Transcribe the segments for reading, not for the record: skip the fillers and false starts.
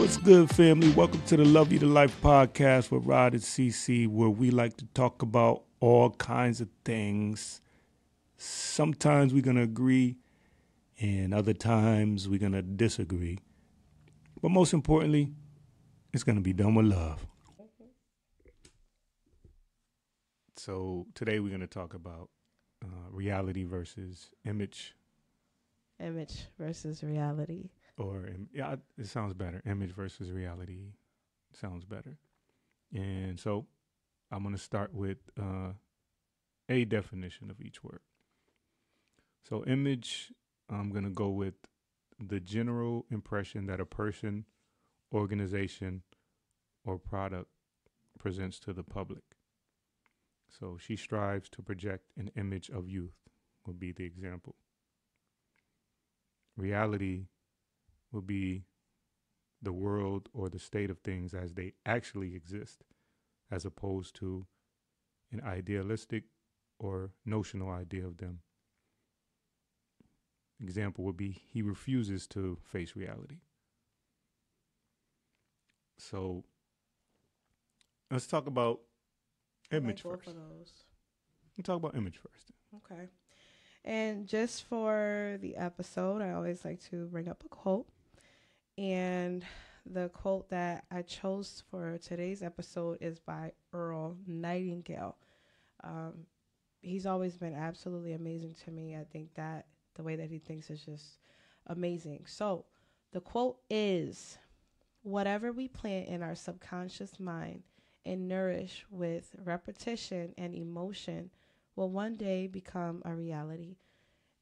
What's good, family? Welcome to the Love You to Life podcast with Rod and CC, where we like to talk about all kinds of things. Sometimes we're going to agree, and other times we're going to disagree. But most importantly, it's going to be done with love. So today we're going to talk about reality versus image. Image versus reality. Yeah, it sounds better. Image versus reality sounds better. And so I'm going to start with a definition of each word. So, image, I'm going to go with the general impression that a person, organization, or product presents to the public. So, she strives to project an image of youth, would be the example. Reality will be the world or the state of things as they actually exist, as opposed to an idealistic or notional idea of them. Example would be he refuses to face reality. So let's talk about image both first. of those. Let's talk about image first. Okay. And just for the episode, I always like to bring up a quote. And the quote that I chose for today's episode is by Earl Nightingale. He's always been absolutely amazing to me. I think that the way that he thinks is just amazing. So the quote is, "Whatever we plant in our subconscious mind and nourish with repetition and emotion will one day become a reality."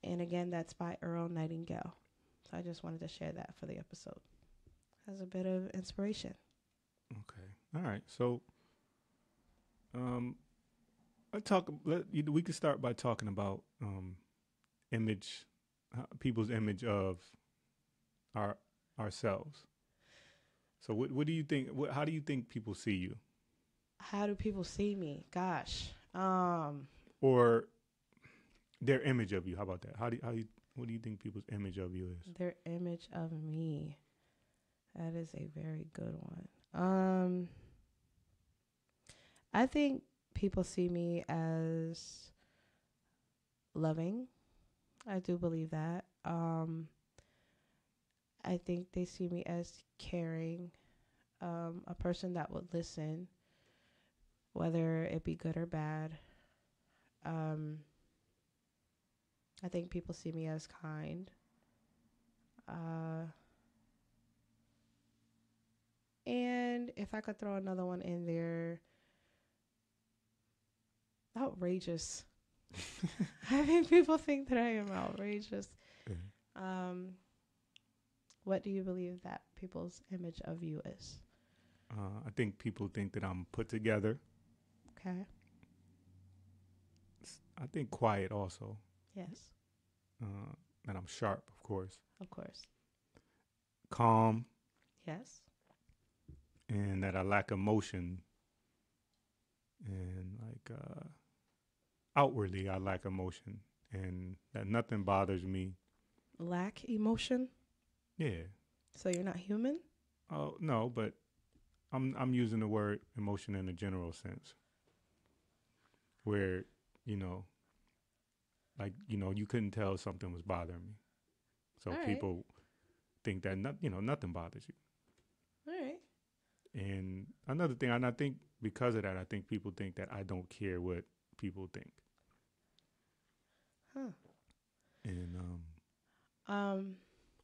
And again, that's by Earl Nightingale. So I just wanted to share that for the episode as a bit of inspiration. Okay. All right. So we can start by talking about image, people's image of ourselves. So what do you think? How do you think people see you? How do people see me? Gosh. Or their image of you. How about that? What do you think people's image of you is? Their image of me. That is a very good one. I think people see me as loving. I do believe that. I think they see me as caring, a person that would listen, whether it be good or bad. I think people see me as kind. And if I could throw another one in there, outrageous. I think people think that I am outrageous. What do you believe that people's image of you is? I think people think that I'm put together. Okay. I think quiet also. Yes. That I'm sharp, of course. Of course. Calm. Yes. And that I lack emotion. And outwardly, I lack emotion. And that nothing bothers me. Lack emotion? Yeah. So you're not human? Oh, no, but I'm using the word emotion in a general sense. Where, you couldn't tell something was bothering me. So people think that nothing bothers you. All right. And another thing, and I think because of that, I think people think that I don't care what people think. Huh. And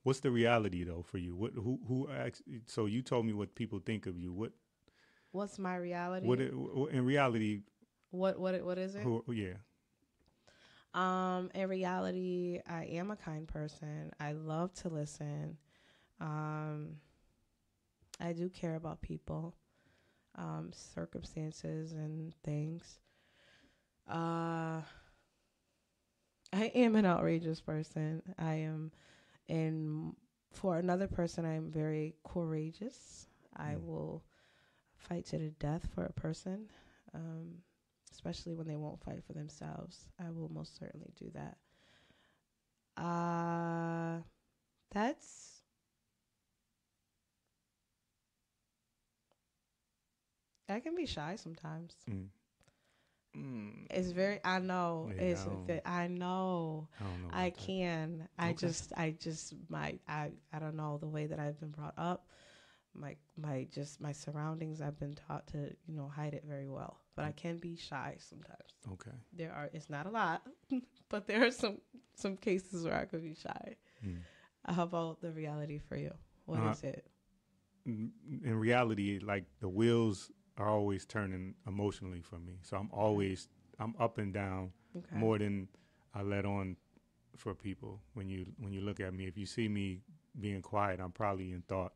what's the reality though for you? Who actually? So you told me what people think of you. What's my reality? In reality? What is it? Yeah. In reality, I am a kind person. I love to listen. I do care about people, circumstances and things. I am an outrageous person. I am, and for another person, I am very courageous. I will fight to the death for a person, especially when they won't fight for themselves. I will most certainly do that. That's I can be shy sometimes. Mm. Mm. It's very. I know. Yeah, It's. I know. I don't know. I About that. can. I Okay. just. I don't know the way that I've been brought up. My surroundings. I've been taught to hide it very well. But I can be shy sometimes. Okay. It's not a lot, but there are some cases where I could be shy. Mm. How about the reality for you? What is it? In reality, like the wheels are always turning emotionally for me. So I'm up and down Okay. more than I let on for people. When you look at me, if you see me being quiet, I'm probably in thought.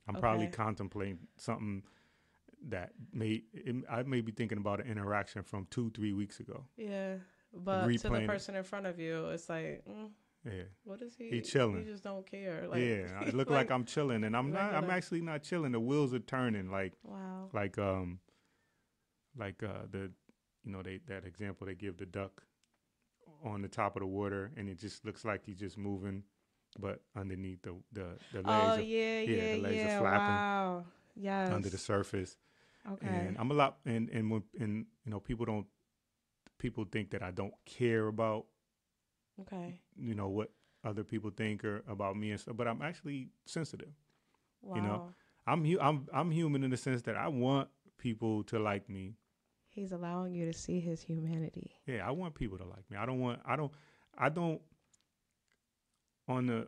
I'm probably Okay. contemplating something that I may be thinking about an interaction from 2-3 weeks ago. Yeah, but to the Replaying it. person in front of you, it's like, Yeah. what is he? He chilling. He just don't care. Like, Yeah, it look like I'm chilling, and I'm not. I'm regular. actually not chilling. The wheels are turning, Wow. like the that example they give the duck on the top of the water, and it just looks like he's just moving, but underneath the legs, Oh are, yeah, the legs are flapping wow. Yes. under the surface. Okay. And I'm a lot, and when people think that I don't care about Okay. what other people think or about me and stuff, but I'm actually sensitive. Wow. I'm human in the sense that I want people to like me. He's allowing you to see his humanity. Yeah, I want people to like me. I don't on the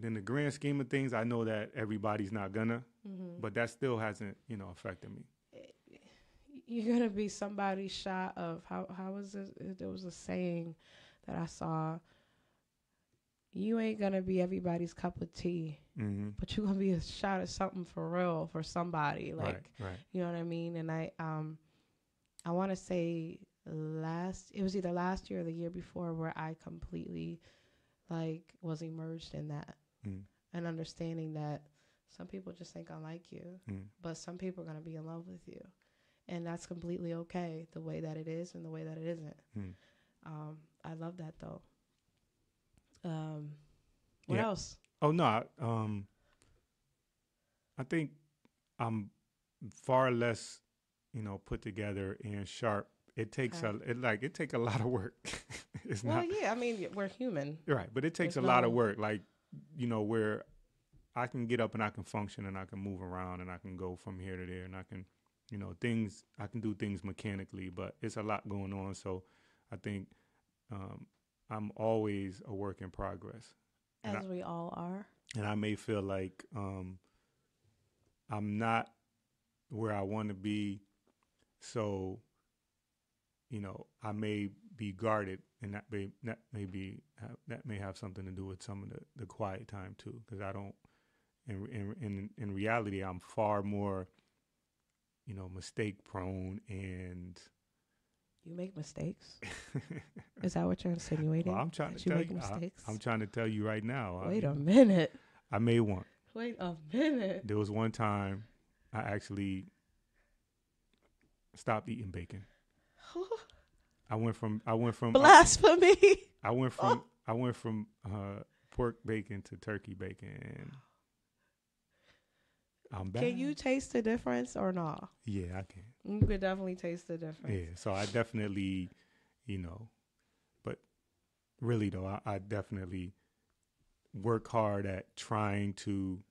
in the grand scheme of things, I know that everybody's not gonna, but that still hasn't, affected me. You're gonna be somebody's shot of how was it? There was a saying that I saw. You ain't gonna be everybody's cup of tea, but you're gonna be a shot of something for real for somebody. Like, right. You know what I mean? And I want to say it was either last year or the year before where I completely was immersed in that and understanding that some people just think I like you, but some people are gonna be in love with you, and that's completely okay. The way that it is and the way that it isn't. I love that though. What else? Oh no, I think I'm far less, put together and sharp. It takes it takes a lot of work. It's not. Yeah, I mean we're human, right? But it takes a lot of work. Like, where I can get up and I can function and I can move around and I can go from here to there and I can, I can do things mechanically, but it's a lot going on. So I think I'm always a work in progress. As we all are. And I may feel like I'm not where I want to be. So, I may be guarded, and that may have something to do with some of the quiet time too, because I don't. In reality, I'm far more, mistake prone and. You make mistakes. Is that what you're insinuating? Well, I'm trying to tell you. Mistakes? I'm trying to tell you right now. Wait a minute. I made one. Wait a minute. There was one time I actually stopped eating bacon. I went from blasphemy. I went from pork bacon to turkey bacon, and I'm back. Can you taste the difference or not? Yeah, I can. You could definitely taste the difference. Yeah, so I definitely, but really though, I definitely work hard at trying to,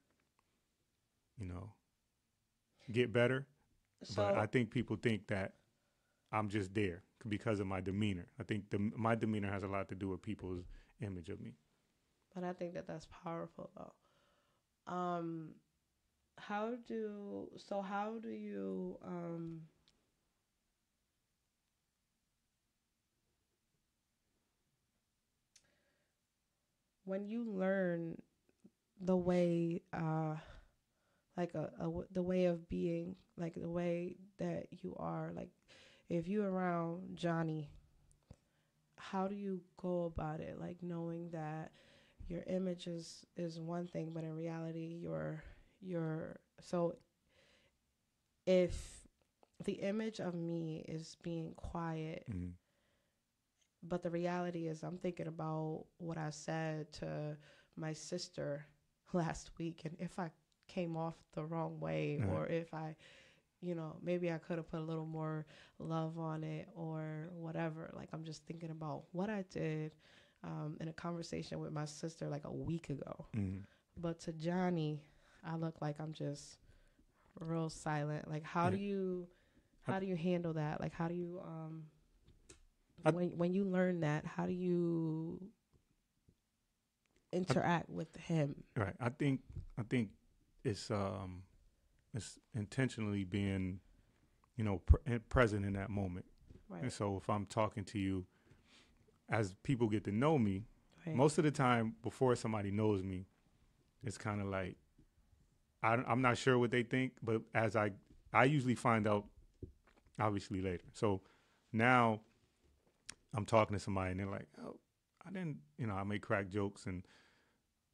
get better. So, but I think people think that I'm just there because of my demeanor. I think my demeanor has a lot to do with people's image of me. But I think that's powerful though. How do you when you learn the way the way of being, like the way that you are, like if you're around Johnny, how do you go about it, like knowing that your image is one thing, but in reality you're so if the image of me is being quiet, but the reality is I'm thinking about what I said to my sister last week, and if I came off the wrong way, or if I maybe I could have put a little more love on it or whatever. Like, I'm just thinking about what I did in a conversation with my sister like a week ago. Mm-hmm. But to Johnny, I look like I'm just real silent. Like, how do you handle that? Like, how do you when you learn that, how do you interact with him? Right. I think it's intentionally being, present in that moment. Right. And so if I'm talking to you, as people get to know me, Right. most of the time before somebody knows me, it's kind of like I'm not sure what they think, but as I usually find out, obviously later. So now I'm talking to somebody and they're like, "Oh, I didn't," I may crack jokes and,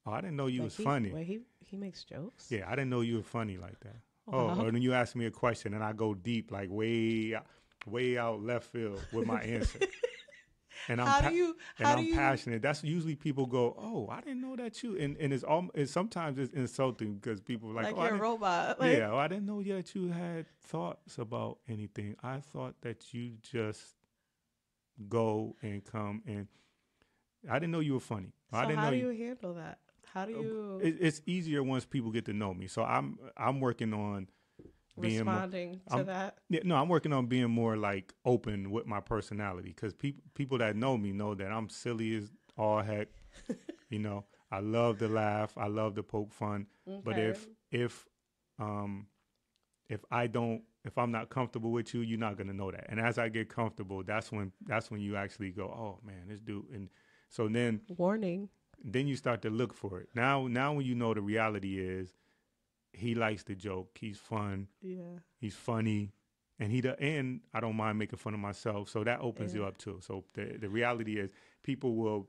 "Oh, I didn't know you was funny." Wait, he makes jokes? Yeah, I didn't know you were funny like that. Wow. Oh, or then you ask me a question and I go deep, like way out left field with my answer. And I'm passionate. That's usually people go, "Oh, I didn't know that you." And it's sometimes it's insulting because people are like, "Oh, you're a robot." Like, yeah, I didn't know that you had thoughts about anything. I thought that you just go and come, and I didn't know you were funny. So I didn't how know do you handle that? How do you It's easier once people get to know me. So I'm working on being responding to that? Yeah, no, I'm working on being more like open with my personality because people that know me know that I'm silly as all heck. I love to laugh. I love to poke fun. Okay. But if I'm not comfortable with you, you're not gonna know that. And as I get comfortable, that's when you actually go, "Oh man, this dude." And so then warning. Then you start to look for it. Now when you know the reality is, he likes to joke. He's fun. Yeah. He's funny, and I don't mind making fun of myself. So that opens you up too. So the reality is, people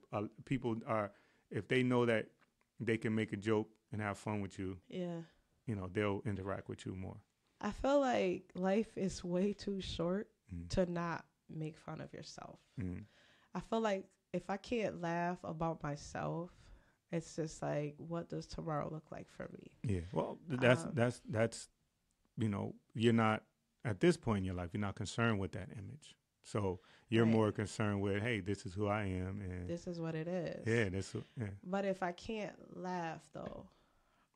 are, if they know that they can make a joke and have fun with you. Yeah. They'll interact with you more. I feel like life is way too short to not make fun of yourself. Mm. I feel like if I can't laugh about myself, it's just like, what does tomorrow look like for me? Yeah. Well, that's you're not, at this point in your life, you're not concerned with that image. So you're more concerned with, hey, this is who I am, and this is what it is. Yeah. But if I can't laugh though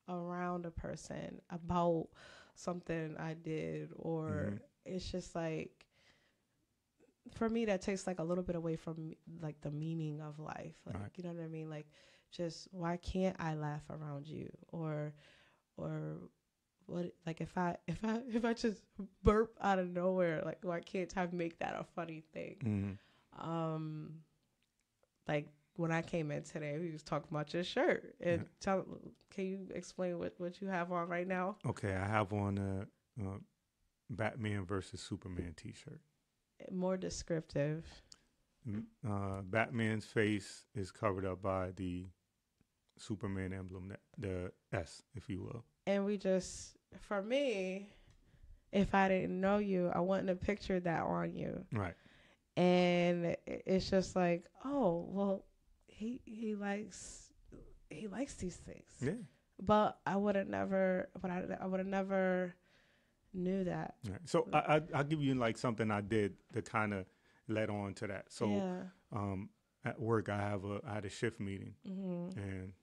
around a person about something I did, or it's just like, for me, that takes like a little bit away from like the meaning of life. Like, right. You know what I mean? Like, just, why can't I laugh around you? Or what? Like, if I just burp out of nowhere, like, why can't I make that a funny thing? Mm-hmm. Like when I came in today, we was talking about your shirt. And can you explain what you have on right now? Okay, I have on a Batman versus Superman T-shirt. More descriptive. Batman's face is covered up by the Superman emblem, the S, if you will. And for me, if I didn't know you, I wouldn't have pictured that on you. Right. And it's just like, oh, well, he likes these things. Yeah. But I would have never knew that. Right. So I'll give you like something I did to kind of led on to that. So at work, I had a shift meeting, and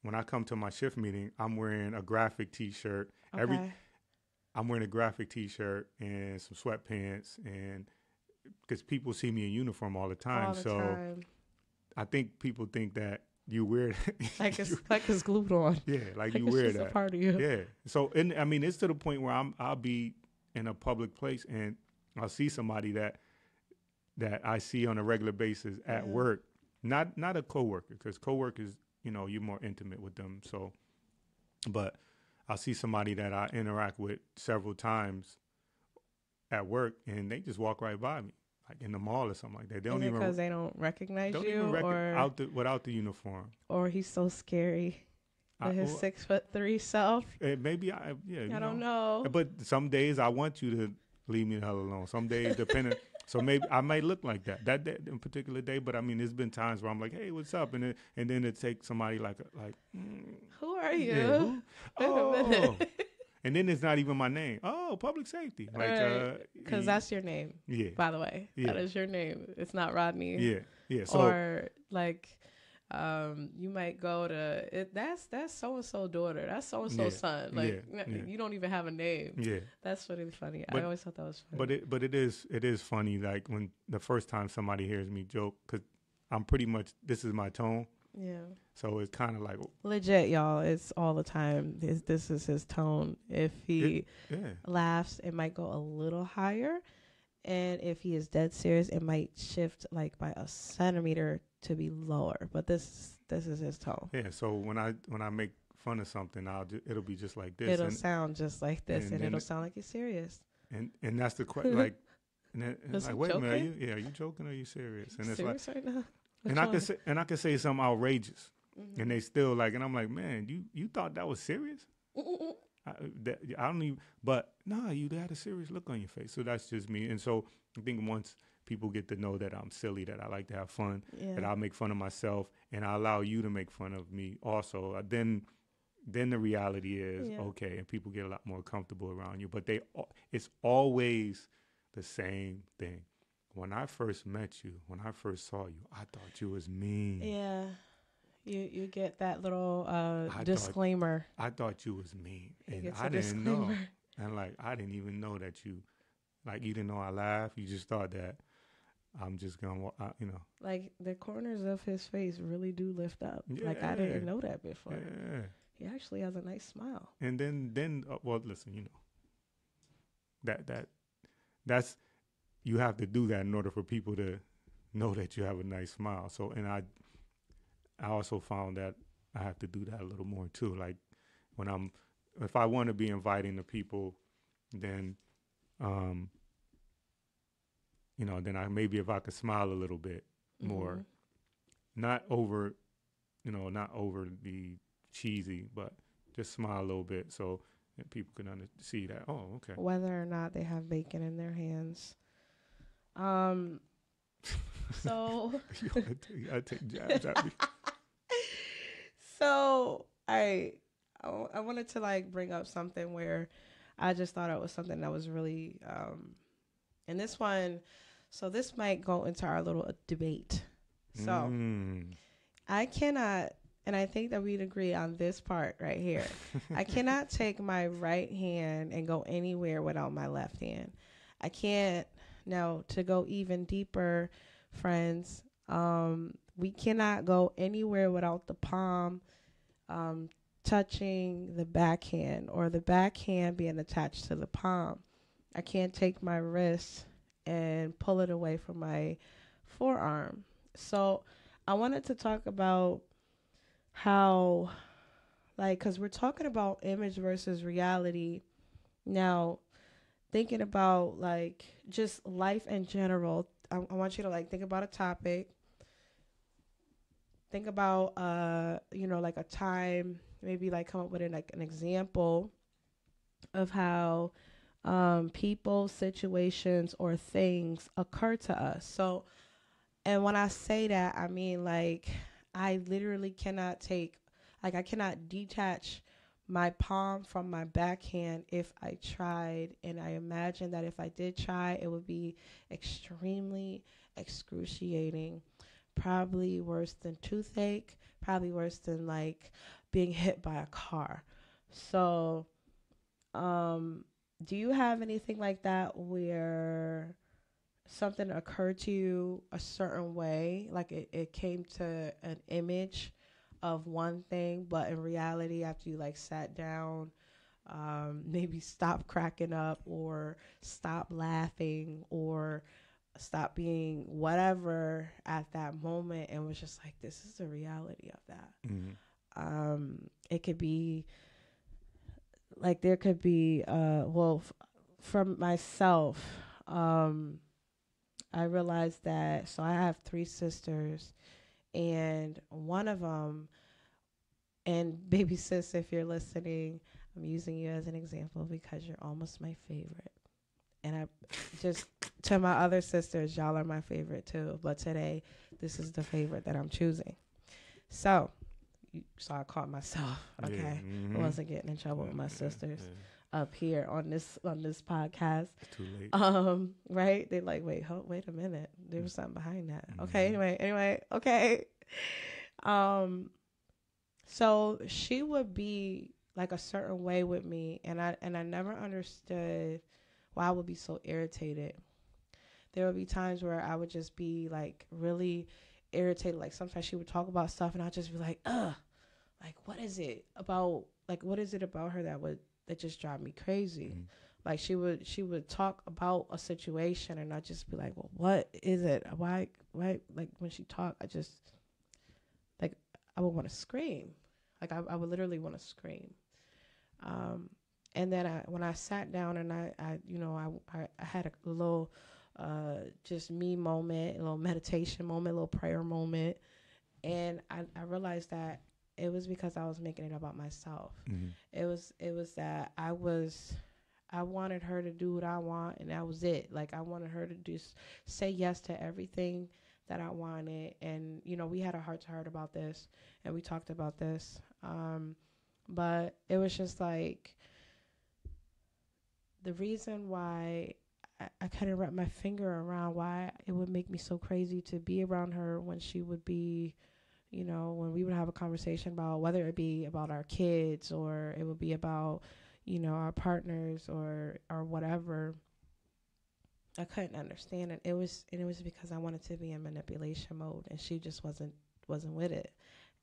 when I come to my shift meeting, I'm wearing a graphic T-shirt. Okay. I'm wearing a graphic T-shirt and some sweatpants, and because people see me in uniform all the time, I think people think that you wear it. like it's glued on. Yeah, like you it's wear just that. A part of you. Yeah. So, and I mean, it's to the point where I'll be in a public place and I'll see somebody that I see on a regular basis at work, not a coworker, because coworkers, you're more intimate with them. So, but I'll see somebody that I interact with several times at work, and they just walk right by me, like in the mall or something like that. They don't even, because they don't recognize you, or without the uniform, or he's so scary with his 6'3" self. Maybe I don't know. But some days I want you to leave me the hell alone. Some days, depending. So maybe I might look like that in particular day. But I mean, there's been times where I'm like, hey, what's up? And then it takes somebody like. Who are you? Yeah, who? Oh. And then it's not even my name. Oh, oh, public safety. Like, because that's your name. Yeah. By the way, Yeah. that is your name. It's not Rodney. Yeah. Yeah. So, Or like, you might go to it. That's so and so daughter. That's so and so Yeah. son. Like, Yeah. you don't even have a name. yeah. That's really funny. But- I always thought that was funny. But it is funny, like when the first time somebody hears me joke, because I'm pretty much, this is my tone. Yeah. So it's kind of like, Legit, y'all. It's all the time. This is his tone. If he yeah. laughs, it might go a little higher. And if he is dead serious, it might shift like by a centimeter to be lower. But this is his tone. Yeah. So when I make fun of something, it'll be just like this. It'll and, sound just like this, and and then it'll it- sound like you're serious. and that's the question. Like, and then, Was like, he wait a minute, joking? are you joking or are you serious? And it's like, Serious right now? and I can say something outrageous, Mm-hmm. and they still like, and I'm like, man, you thought that was serious? I don't even, but nah, you had a serious look on your face. So that's just me. And so I think once people get to know that I'm silly, that I like to have fun, that I'll make fun of myself, and I allow you to make fun of me also, then the reality is, okay, and people get a lot more comfortable around you. But it's always the same thing. When I first met you, when I first saw you, I thought you was mean. Yeah. You get that little disclaimer. I thought you was mean, He and gets I a didn't know. disclaimer. And like, I didn't even know that you didn't know I laugh. You just thought that I'm just gonna, Like the corners of his face really do lift up. Like I didn't know that before. Yeah. He actually has a nice smile. And then, well, listen, that's you have to do that in order for people to know that you have a nice smile. So, and I also found that I have to do that a little more too. Like if I want to be inviting to people, then, then maybe if I could smile a little bit more, not over the cheesy, but just smile a little bit so that people can see that. Oh, okay. Whether or not they have bacon in their hands. So I take jabs at me. So I wanted to like bring up something where I just thought it was something that was really and this one, so this might go into our little debate. So I cannot, and I think that we'd agree on this part right here. I cannot take my right hand and go anywhere without my left hand. I can't. Now, to go even deeper, friends, we cannot go anywhere without the palm touching the backhand or the backhand being attached to the palm. I can't take my wrist and pull it away from my forearm. So I wanted to talk about how, like, because we're talking about image versus reality. Now, thinking about, like, just life in general, I want you to, like, think about a topic. Think about, like a time, maybe, like, come up with an example of how people, situations, or things occur to us. So, and when I say that, I mean, like, I literally cannot I cannot detach my palm from my backhand if I tried. And I imagine that if I did try, it would be extremely excruciating. Probably worse than toothache. Probably worse than, like, being hit by a car. So, do you have anything like that where something occurred to you a certain way, like it came to an image of one thing, but in reality, after you, like, sat down, maybe stop cracking up or stop laughing or stop being whatever at that moment, and was just like, this is the reality of that. Mm-hmm. It could be like, there could be from myself, I realized that, so I have 3 sisters, and one of them, and baby sis, if you're listening, I'm using you as an example because you're almost my favorite. And I just, to my other sisters, y'all are my favorite too. But today, this is the favorite that I'm choosing. So I caught myself, okay? Yeah, I wasn't getting in trouble with my sisters. up here on this podcast. It's too late. Right? They like, wait a minute. There was something behind that. Mm-hmm. Okay, anyway, okay. So she would be like a certain way with me, and I never understood why I would be so irritated. There would be times where I would just be like really irritated. Like sometimes she would talk about stuff, and I'd just be like, ugh, like what is it about her that just drive me crazy? Mm-hmm. Like she would talk about a situation, and I'd just be like, well, what is it? Why? Like when she talked, I just like I would want to scream. Like I would literally want to scream. And then when I sat down and I had a little just me moment, a little meditation moment, a little prayer moment, and I realized that it was because I was making it about myself. Mm-hmm. It was that I wanted her to do what I want, and that was it. Like I wanted her to just say yes to everything that I wanted, and we had a heart-to-heart about this, and we talked about this. But it was just like the reason why I couldn't wrap my finger around why it would make me so crazy to be around her when she would be, when we would have a conversation about whether it be about our kids or it would be about, our partners or whatever. I couldn't understand it. It was because I wanted to be in manipulation mode, and she just wasn't with it.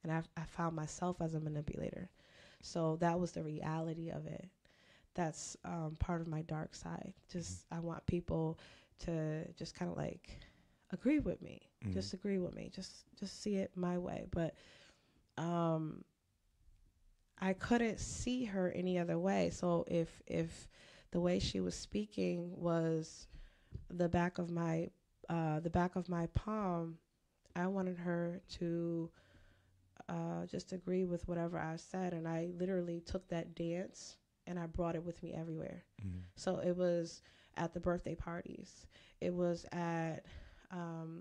And I found myself as a manipulator. So that was the reality of it. That's part of my dark side. Just I want people to just kind of like agree with me. Mm-hmm. Just agree with me. Just see it my way. But I couldn't see her any other way. So if the way she was speaking was the back of my palm, I wanted her to just agree with whatever I said, and I literally took that dance and I brought it with me everywhere. Mm-hmm. So it was at the birthday parties. It was at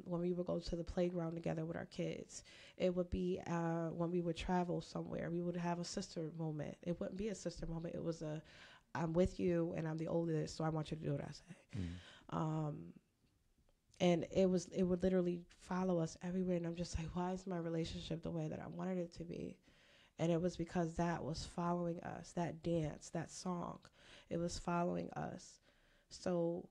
when we would go to the playground together with our kids. It would be when we would travel somewhere. We would have a sister moment. It wouldn't be a sister moment. It was I'm with you and I'm the oldest, so I want you to do what I say. Mm-hmm. And it would literally follow us everywhere. And I'm just like, why is my relationship the way that I wanted it to be? And it was because that was following us, that dance, that song. It was following us. So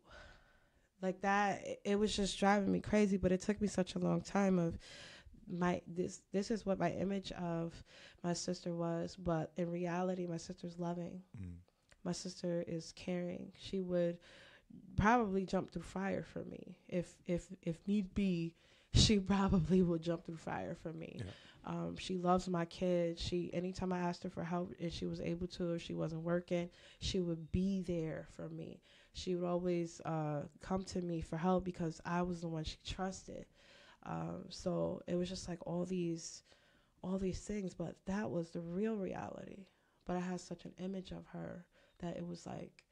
like that, it was just driving me crazy. But it took me such a long time of this is what my image of my sister was. But in reality, my sister's loving. Mm-hmm. My sister is caring. She would probably jump through fire for me. If need be, she probably will jump through fire for me. Yeah. She loves my kids. Anytime I asked her for help and she was able to, or she wasn't working, she would be there for me. She would always come to me for help because I was the one she trusted. So it was just like all these things, but that was the real reality. But I had such an image of her that it was like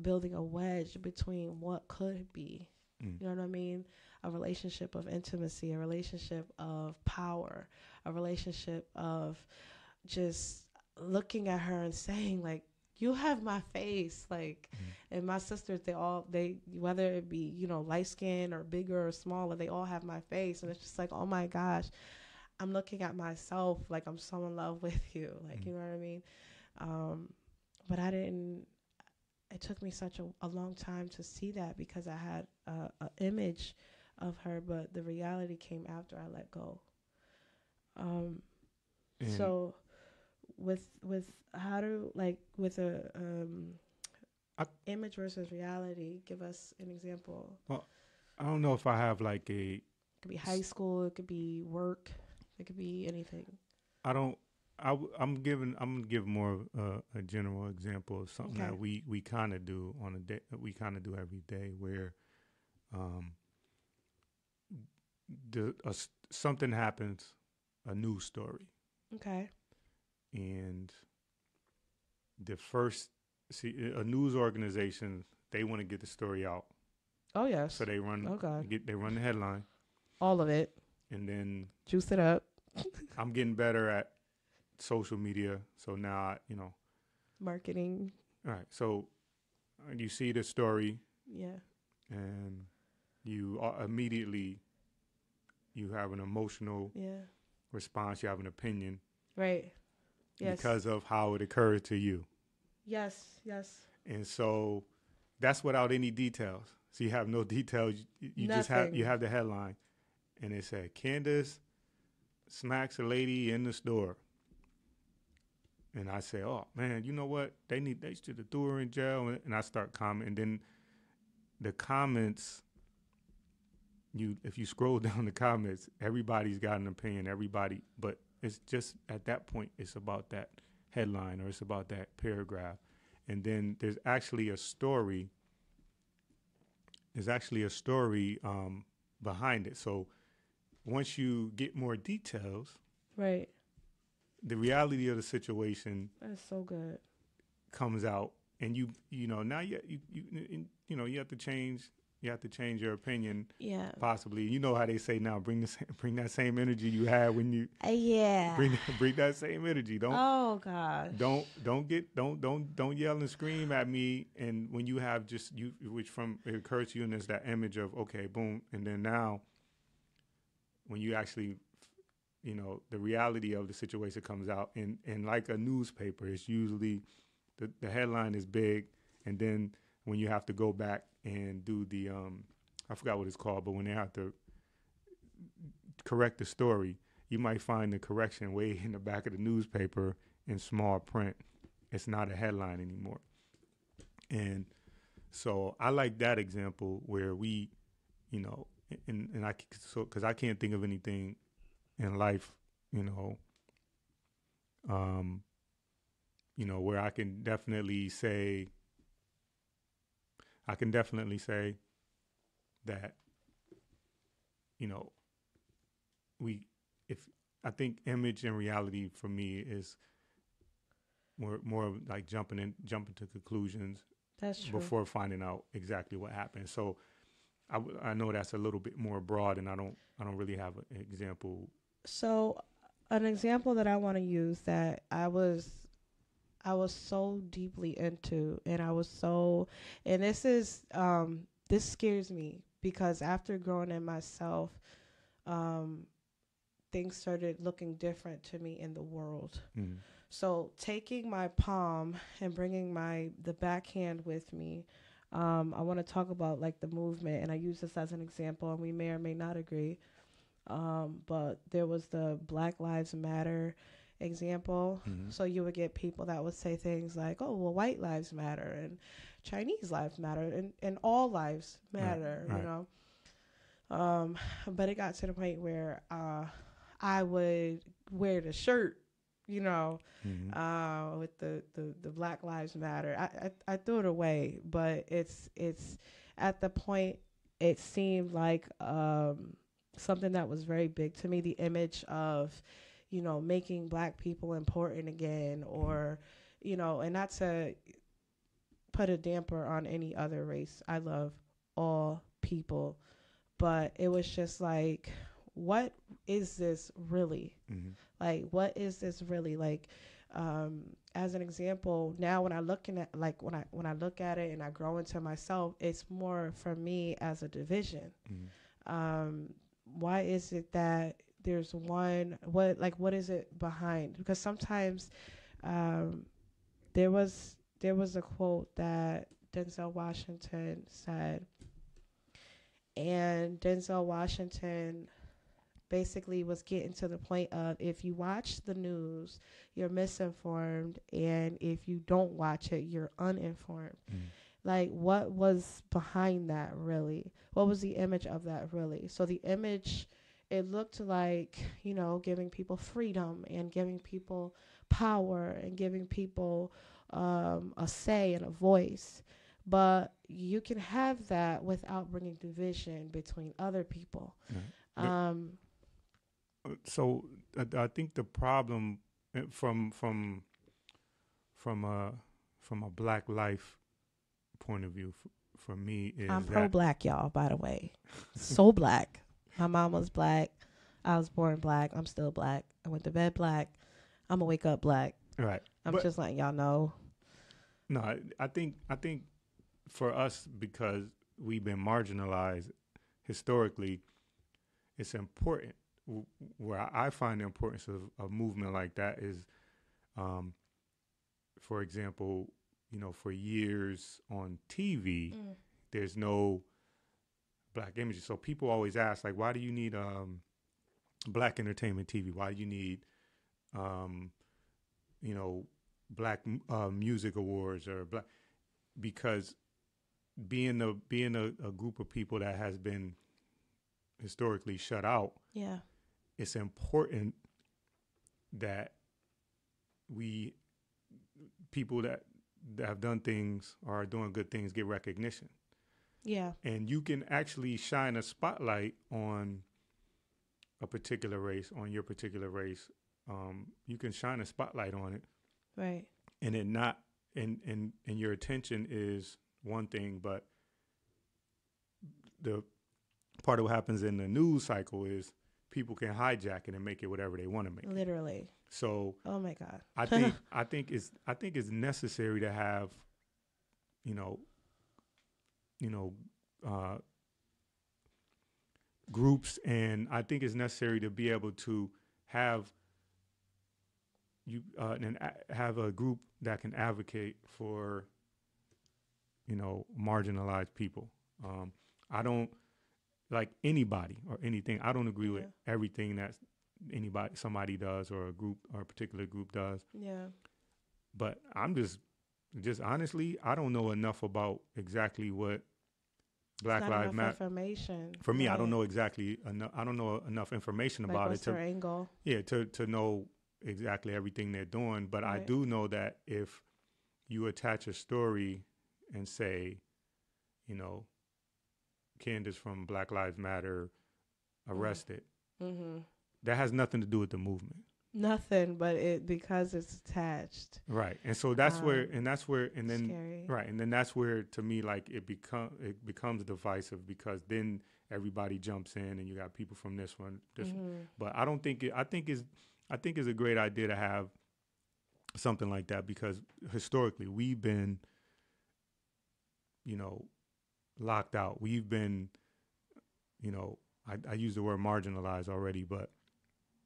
building a wedge between what could be. You know what I mean? A relationship of intimacy, a relationship of power, a relationship of just looking at her and saying like, you have my face. Like, and my sisters, they whether it be, light skin or bigger or smaller, they all have my face. And it's just like, oh my gosh, I'm looking at myself like I'm so in love with you. Like, you know what I mean? But it took me such a long time to see that because I had an image of her, but the reality came after I let go. So with how to with a image versus reality, give us an example. Well, I don't know if I have like it could be high school, it could be work, it could be anything. I'm give more of a general example of something that we kind of do on a day. We kind of do every day where, something happens, a news story. Okay. And a news organization, they want to get the story out. Oh yes. So they run. They run the headline. All of it. And then juice it up. I'm getting better at social media, so now marketing. All right. So you see the story, Yeah. and you immediately you have an emotional Yeah. response. You have an opinion Right. Yes. because of how it occurred to you, Yes. Yes. and so that's without any details. So you have no details. You just have Nothing. the headline, and it said Candace smacks a lady in the store. And I say, oh man, you know what? They should have threw her in jail. And I start commenting. And then the comments, if you scroll down the comments, everybody's got an opinion. Everybody, but it's just at that point, it's about that headline or it's about that paragraph. And then there's actually a story. There's actually a story behind it. So once you get more details, Right. the reality of the situation That's so good. comes out, and you know now you have to change your opinion, Yeah. possibly. You know how they say now, bring that same energy you had when you Yeah. bring that same energy. Oh gosh. Don't yell and scream at me. And when you have just you, which from it occurs to you, and there's that image of okay, boom, and then now when you actually the reality of the situation comes out, and like a newspaper, it's usually the headline is big, and then when you have to go back and do the I forgot what it's called, but when they have to correct the story, you might find the correction way in the back of the newspaper in small print. It's not a headline anymore. And so I like that example where we, and I because I can't think of anything in life, where I can definitely say that, I think image and reality for me is more of like jumping to conclusions. That's true. Before finding out exactly what happened. So I know that's a little bit more broad, and I don't really have an example. So an example that I want to use that I was so deeply into, and this scares me because after growing in myself, things started looking different to me in the world. Mm. So taking my palm and bringing the backhand with me, I want to talk about like the movement, and I use this as an example, and we may or may not agree. But there was the Black Lives Matter example. Mm-hmm. So you would get people that would say things like, oh, well, white lives matter and Chinese lives matter and all lives matter, right. you know. But it got to the point where I would wear the shirt, Mm-hmm. with the Black Lives Matter. I threw it away, but it's at the point it seemed like something that was very big to me, the image of, making Black people important again, or, and not to put a damper on any other race. I love all people, but it was just like, what is this really? Mm-hmm. Like, what is this really? Like, as an example, now when I look at it and I grow into myself, it's more for me as a division. Mm-hmm. Why is it that there's what is it behind? Because sometimes there was a quote that Denzel Washington said, and Denzel Washington basically was getting to the point of, if you watch the news, you're misinformed, and if you don't watch it, you're uninformed. Mm-hmm. Like, what was behind that really? What was the image of that really? So the image, it looked like, giving people freedom and giving people power and giving people a say and a voice. But you can have that without bringing division between other people. Mm-hmm. So I think the problem from a Black life point of view for me is I'm pro-Black, y'all, by the way. So Black. My mom was Black. I was born Black. I'm still Black. I went to bed Black. I'm going to wake up Black. Right. I'm just letting y'all know. No, I think for us, because we've been marginalized historically, it's important. Where I find the importance of a movement like that is, um, for example, for years on TV, Mm. there's no black images. So people always ask, like, why do you need black entertainment TV? Why do you need, um, you know, black music awards or black? Because being a group of people that has been historically shut out, Yeah. it's important that we people that have done things or are doing good things get recognition. Yeah. And you can actually shine a spotlight on a particular race, on your particular race. You can shine a spotlight on it, Right. and it not and your attention is one thing, but the part of what happens in the news cycle is people can hijack it and make it whatever they want to make it. Literally. So Oh my God. I think it's necessary to have, you know, you know, uh, groups, and I think it's necessary to be able to have have a group that can advocate for, marginalized people. I don't like anybody or anything. I don't agree with Yeah. everything that somebody does or a group or a particular group does. Yeah. But I'm just honestly, I don't know enough about exactly what It's Black not Lives enough Matter. information. For me, I don't Right. know exactly enough. I don't know enough information Like, about it what's their angle? to know exactly everything they're doing. But I Right. do know that if you attach a story and say, you know, Candace from Black Lives Matter arrested, Mm-hmm. that has nothing to do with the movement. Nothing, but it because it's attached. Right. And so that's where Um, and that's where and then Scary. right, and then that's where to me like it becomes divisive, because then everybody jumps in and you got people from this one. Mm-hmm. But I don't think I think it's a great idea to have something like that, because historically we've been, you know, locked out. We've been, you know, I use the word marginalized already, but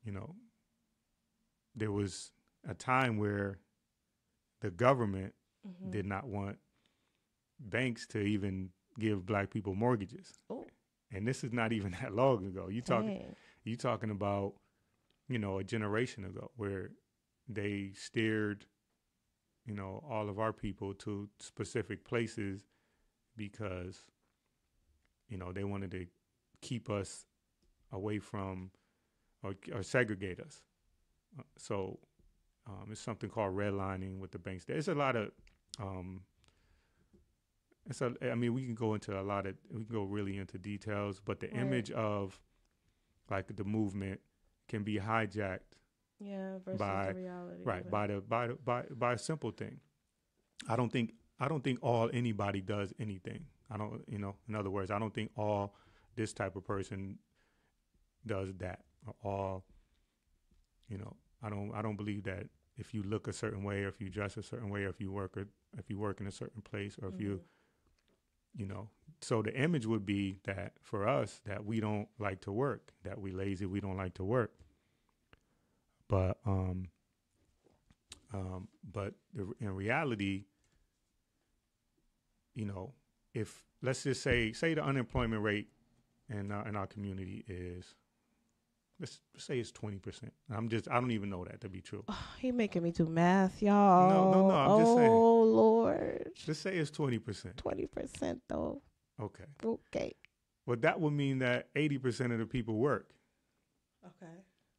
you know, there was a time where the government Mm-hmm. did not want banks to even give black people mortgages. Oh, And this is not even that long ago. dang. You talking about, a generation ago, where they steered, all of our people to specific places because, they wanted to keep us away from or segregate us. So it's something called redlining with the banks. There's a lot of I mean, we can go really into details, but the Right. image of like the movement can be hijacked Yeah, versus by the reality. right Of by it. the by a simple thing. I don't think all anybody does anything. I don't, in other words, I don't think all this type of person does that. Or all, I don't believe that if you look a certain way, or if you dress a certain way, or if you work in a certain place, or if Mhm. so the image would be that for us, that we don't like to work, that we lazy, we don't like to work. But in reality, if let's just say the unemployment rate in our community is, let's say it's 20%. I don't even know that to be true. He making me do math, No, y'all. I'm just saying. Oh Lord, Let's say it's 20%. 20% though. Okay. Okay. Well, that would mean that 80% of the people work. Okay.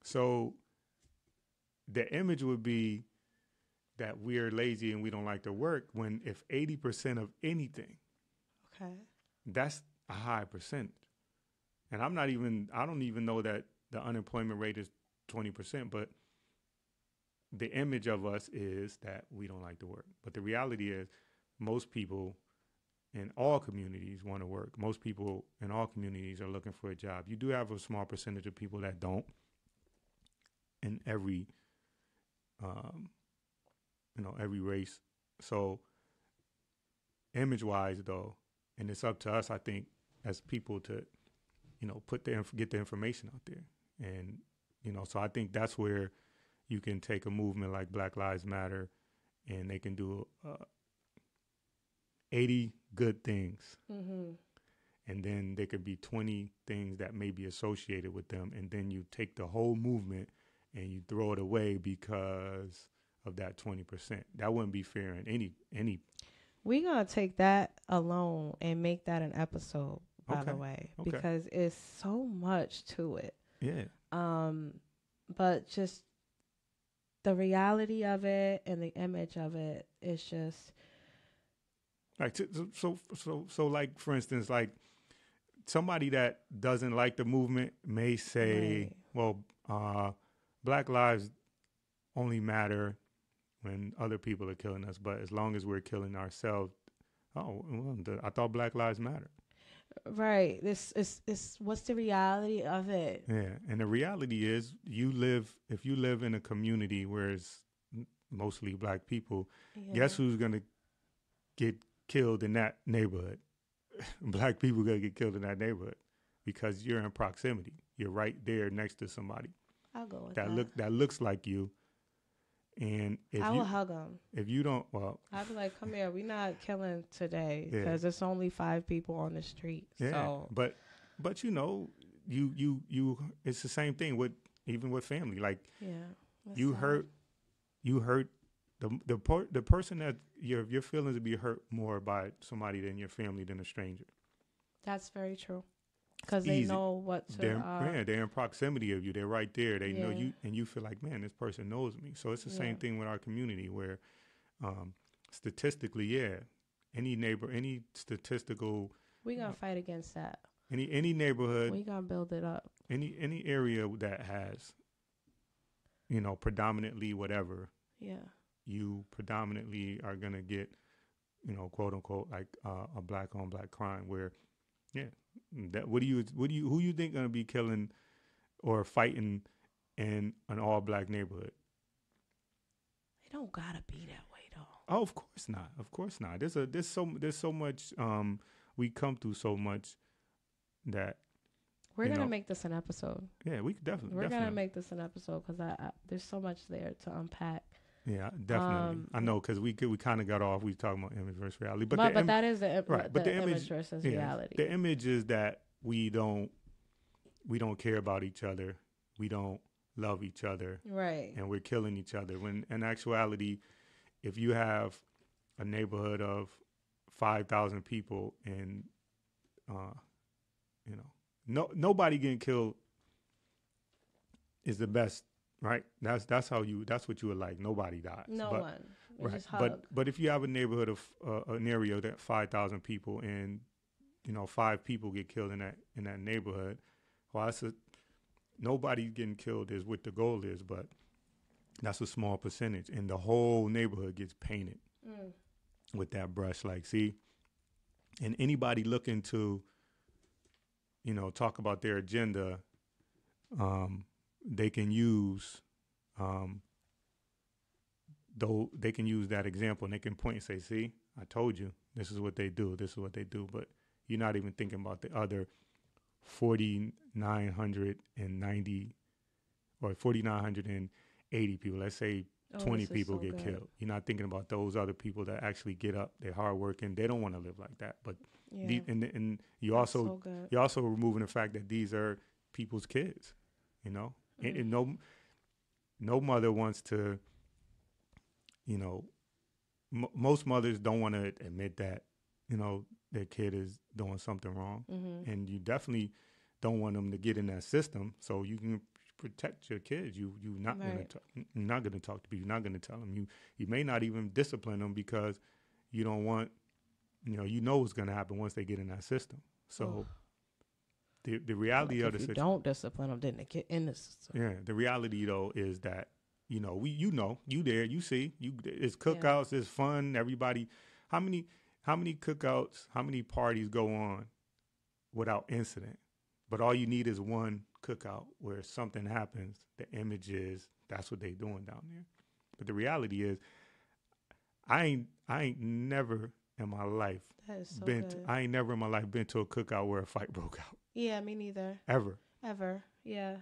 So the image would be that we're lazy and we don't like to work, when if 80% of anything, Okay. that's a high percentage. And I don't even know that the unemployment rate is 20%, but the image of us is that we don't like to work. But the reality is most people in all communities want to work. Most people in all communities are looking for a job. You do have a small percentage of people that don't in every, every race. So image wise though, and it's up to us, I think, as people to, get the information out there. And, so I think that's where you can take a movement like Black Lives Matter and they can do 80 good things. Mm-hmm. And then there could be 20 things that may be associated with them. And then you take the whole movement and you throw it away because of that 20%. That wouldn't be fair in any. We're going to take that alone and make that an episode, by the way, because it's so much to it. Yeah. But just the reality of it and the image of it is just like so like, for instance, like somebody that doesn't like the movement may say, well, Black lives only matter when other people are killing us, but as long as we're killing ourselves, I thought Black Lives Matter. Right. This is what's the reality of it? Yeah, and the reality is, if you live in a community where it's mostly Black people, guess who's gonna get killed in that neighborhood? Black people gonna get killed in that neighborhood because you're in proximity. You're right there next to somebody. I'll go with that. That looks like you. And I will hug them. If you don't, well, I'll be like, "Come here, we're not killing today because it's only 5 people on the street." Yeah, so. but you, it's the same thing even with family. Like, you hurt the person that your feelings would be hurt more by somebody than your family than a stranger. That's very true. Because they know what to... They're in proximity of you. They're right there. They know you, and you feel like, man, this person knows me. So it's the same thing with our community where statistically, any statistical... We're going to fight against that. Any neighborhood... We're going to build it up. Any area that has, predominantly whatever, you predominantly are going to get, quote unquote, like a black on black crime where, that who you think gonna be killing or fighting in an all black neighborhood? It don't gotta be that way though. Oh, of course not. Of course not. There's so much. We come through so much that we're gonna make this an episode. Yeah, we could definitely. We're gonna make this an episode because there's so much there to unpack. Yeah, definitely. I know because we kind of got off. We talking about image versus reality, but that is the image versus reality. The image is that we don't care about each other. We don't love each other. Right. And we're killing each other. When in actuality, if you have a neighborhood of 5,000 people and nobody getting killed is the best. Right, that's what you would like. Nobody dies. No one. Right, just hug. But if you have a neighborhood of an area that 5,000 people and 5 people get killed in that neighborhood, well, nobody getting killed is what the goal is, but that's a small percentage, and the whole neighborhood gets painted with that brush. Like, see, and anybody looking to talk about their agenda, they can use they can use that example and they can point and say, see, I told you, this is what they do, but you're not even thinking about the other 4,990 or 4,980 people. Let's say 20 people get killed. You're not thinking about those other people that actually get up, they're hardworking, they don't want to live like that. But and you're also removing the fact that these are people's kids, And no mother wants to, most mothers don't want to admit that, their kid is doing something wrong. Mm-hmm. And you definitely don't want them to get in that system so you can protect your kids. You're not going to talk to people. You're not going to tell them. You may not even discipline them because you don't want, what's going to happen once they get in that system. So... The reality of the situation. Don't discipline them, then they get in the system. Yeah, the reality though is that you there, you see, it's cookouts, it's fun. Everybody, how many cookouts, how many parties go on without incident? But all you need is one cookout where something happens. The image is that's what they doing down there. But the reality is, I ain't never in my life That is so been. good. I ain't never in my life been to a cookout where a fight broke out. Yeah, me neither. Ever, Ever. Yeah.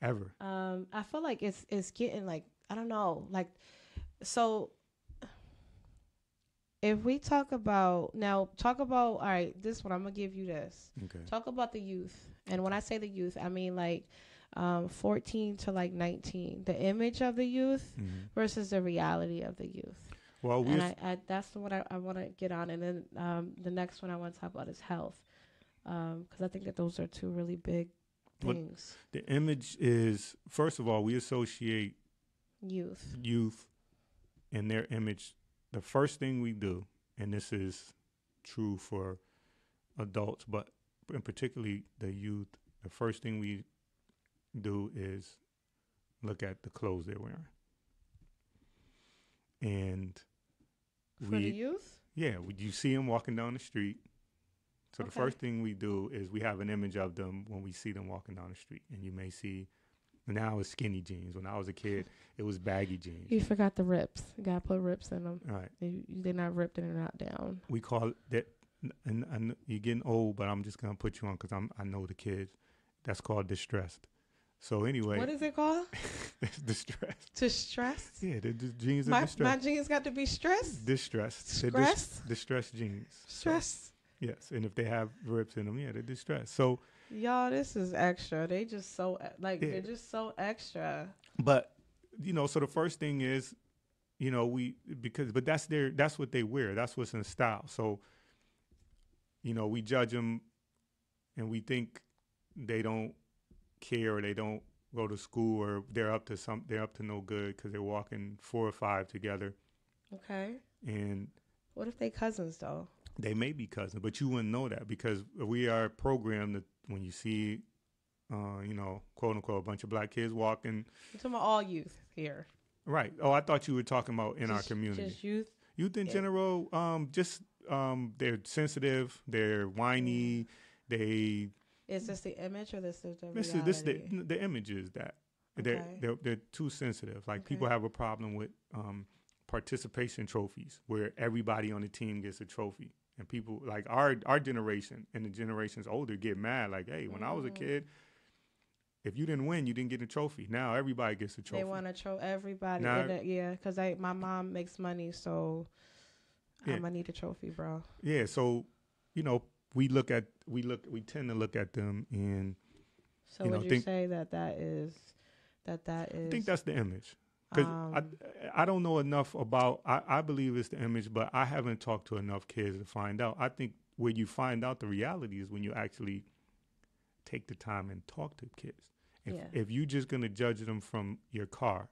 ever. I feel like it's getting like, I don't know, like, so if we talk about all right, this one I'm gonna give you this. Okay. Talk about the youth. And when I say the youth, I mean like 14 to like 19. The image of the youth Mm-hmm. versus the reality of the youth. Well, And I that's the one I want to get on. And then the next one I want to talk about is health. Because I think that those are two really big things. the image is, first of all, we associate Youth. and their image. The first thing we do, and this is true for adults, but in particularly the youth, the first thing we do is look at the clothes they're wearing. And For the youth? Yeah, you see them walking down the street. So the Okay. first thing we do is we have an image of them when we see them walking down the street. And you may see, now it's skinny jeans. When I was a kid, it was baggy jeans. You forgot the rips. You gotta put rips in them. All right. They're not ripped and they're not down. We call it that, and you're getting old, but I'm just going to put you on because I know the kids. That's called distressed. So anyway. What is it called? It's distressed. Distressed? Yeah, the jeans are My distressed. jeans got to be stressed? Distressed. They're Stressed? distressed jeans. Stressed? So, yes, and if they have rips in them, yeah, they're distressed. So, Y'all, this is extra. They just so, like, Yeah. they're just so extra. but, so the first thing is, but that's what they wear. That's what's in style. So, we judge them and we think they don't care or they don't go to school or they're up to no good because they're walking 4 or 5 together. Okay. And What if they cousins, though? they may be cousins, but you wouldn't know that because we are programmed that when you see, quote unquote, a bunch of black kids walking. I'm talking about all youth here. Right. Oh, I thought you were talking about in our community. Just youth. Youth in general, they're sensitive, they're whiny, they. Is this the image or this is the This reality? the image is that Okay. they're too sensitive. Like Okay. people have a problem with participation trophies where everybody on the team gets a trophy. And people like our generation and the generations older get mad. Like, hey, when I was a kid, if you didn't win, you didn't get a trophy. Now everybody gets a trophy. They want to show everybody. Now- Because my mom makes money, so Yeah. I'm gonna need a trophy, bro. Yeah, so we tend to look at them and So You know, would you think- say that is I think that's the image. Because um, I don't know enough about, I believe it's the image, but I haven't talked to enough kids to find out. I think where you find out the reality is when you actually take the time and talk to kids. If you're just going to judge them from your car.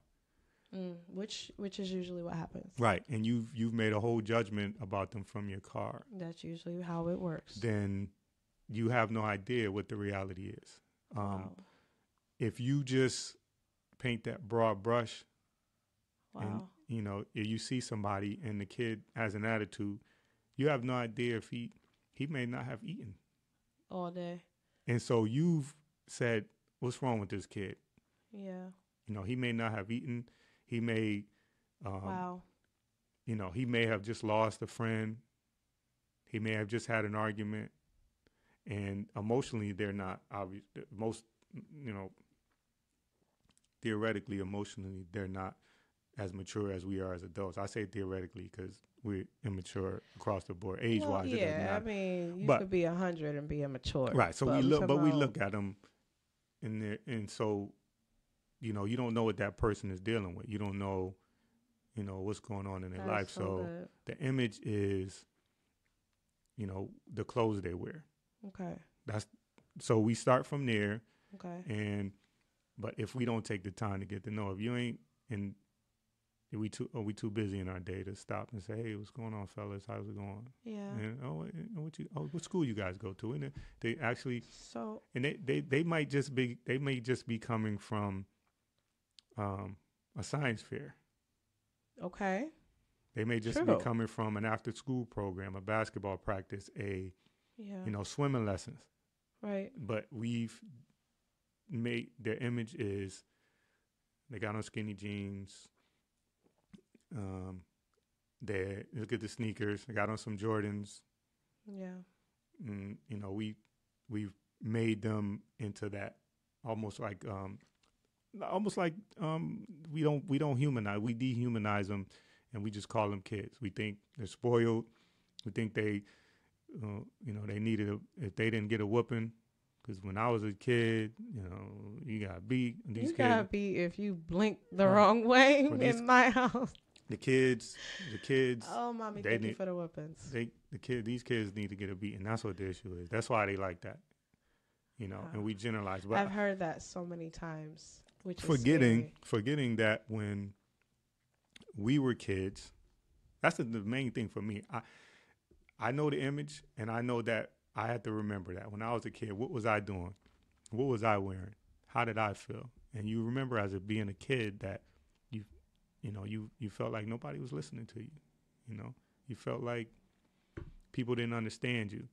which is usually what happens. Right. And you've made a whole judgment about them from your car. That's usually how it works. Then you have no idea what the reality is. Wow. If you just paint that broad brush, Wow. and if you see somebody and the kid has an attitude, you have no idea if he may not have eaten. All day. And so you've said, what's wrong with this kid? Yeah. He may not have eaten. He may, Wow. he may have just lost a friend. He may have just had an argument. And emotionally, they're not obvious. Most, theoretically, emotionally, they're not as mature as we are as adults. I say theoretically because we're immature across the board, age-wise. Well, It doesn't yeah, matter. I mean, you But- could be 100 and be immature. Right. So we talking look about- at them, and so, you don't know what that person is dealing with. You don't know, what's going on in their That's life. so So good. the image is, the clothes they wear. Okay. So we start from there, Okay. but if we don't take the time to get to know, if you ain't, and we too busy in our day to stop and say, hey, what's going on, fellas? How's it going? Yeah. And what school you guys go to? And they actually. So And they may just be coming from a science fair. okay. They may just True. be coming from an after school program, a basketball practice, Yeah. swimming lessons. Right. But we've made their image is they got on skinny jeans. They look at the sneakers. I got on some Jordans. Yeah. And, you know, we've made them into that almost like we don't humanize. We dehumanize them, and we just call them kids. We think they're spoiled. We think they, you know, they needed if they didn't get a whooping. Because when I was a kid, you know, you got beat. These You kids got beat if you blink the wrong way these- in my house. the kids. Oh, mommy, they thank you need- for the weapons. These kids need to get a beat, and that's what the issue is. That's why they like that, you know. And we generalize, but I've heard that so many times, which is forgetting that when we were kids, that's the main thing for me. I know the image, and I know that I had to remember that when I was a kid. What was I doing? What was I wearing? How did I feel? And you remember as being a kid that you felt like nobody was listening to you. You know, you felt like people didn't understand you.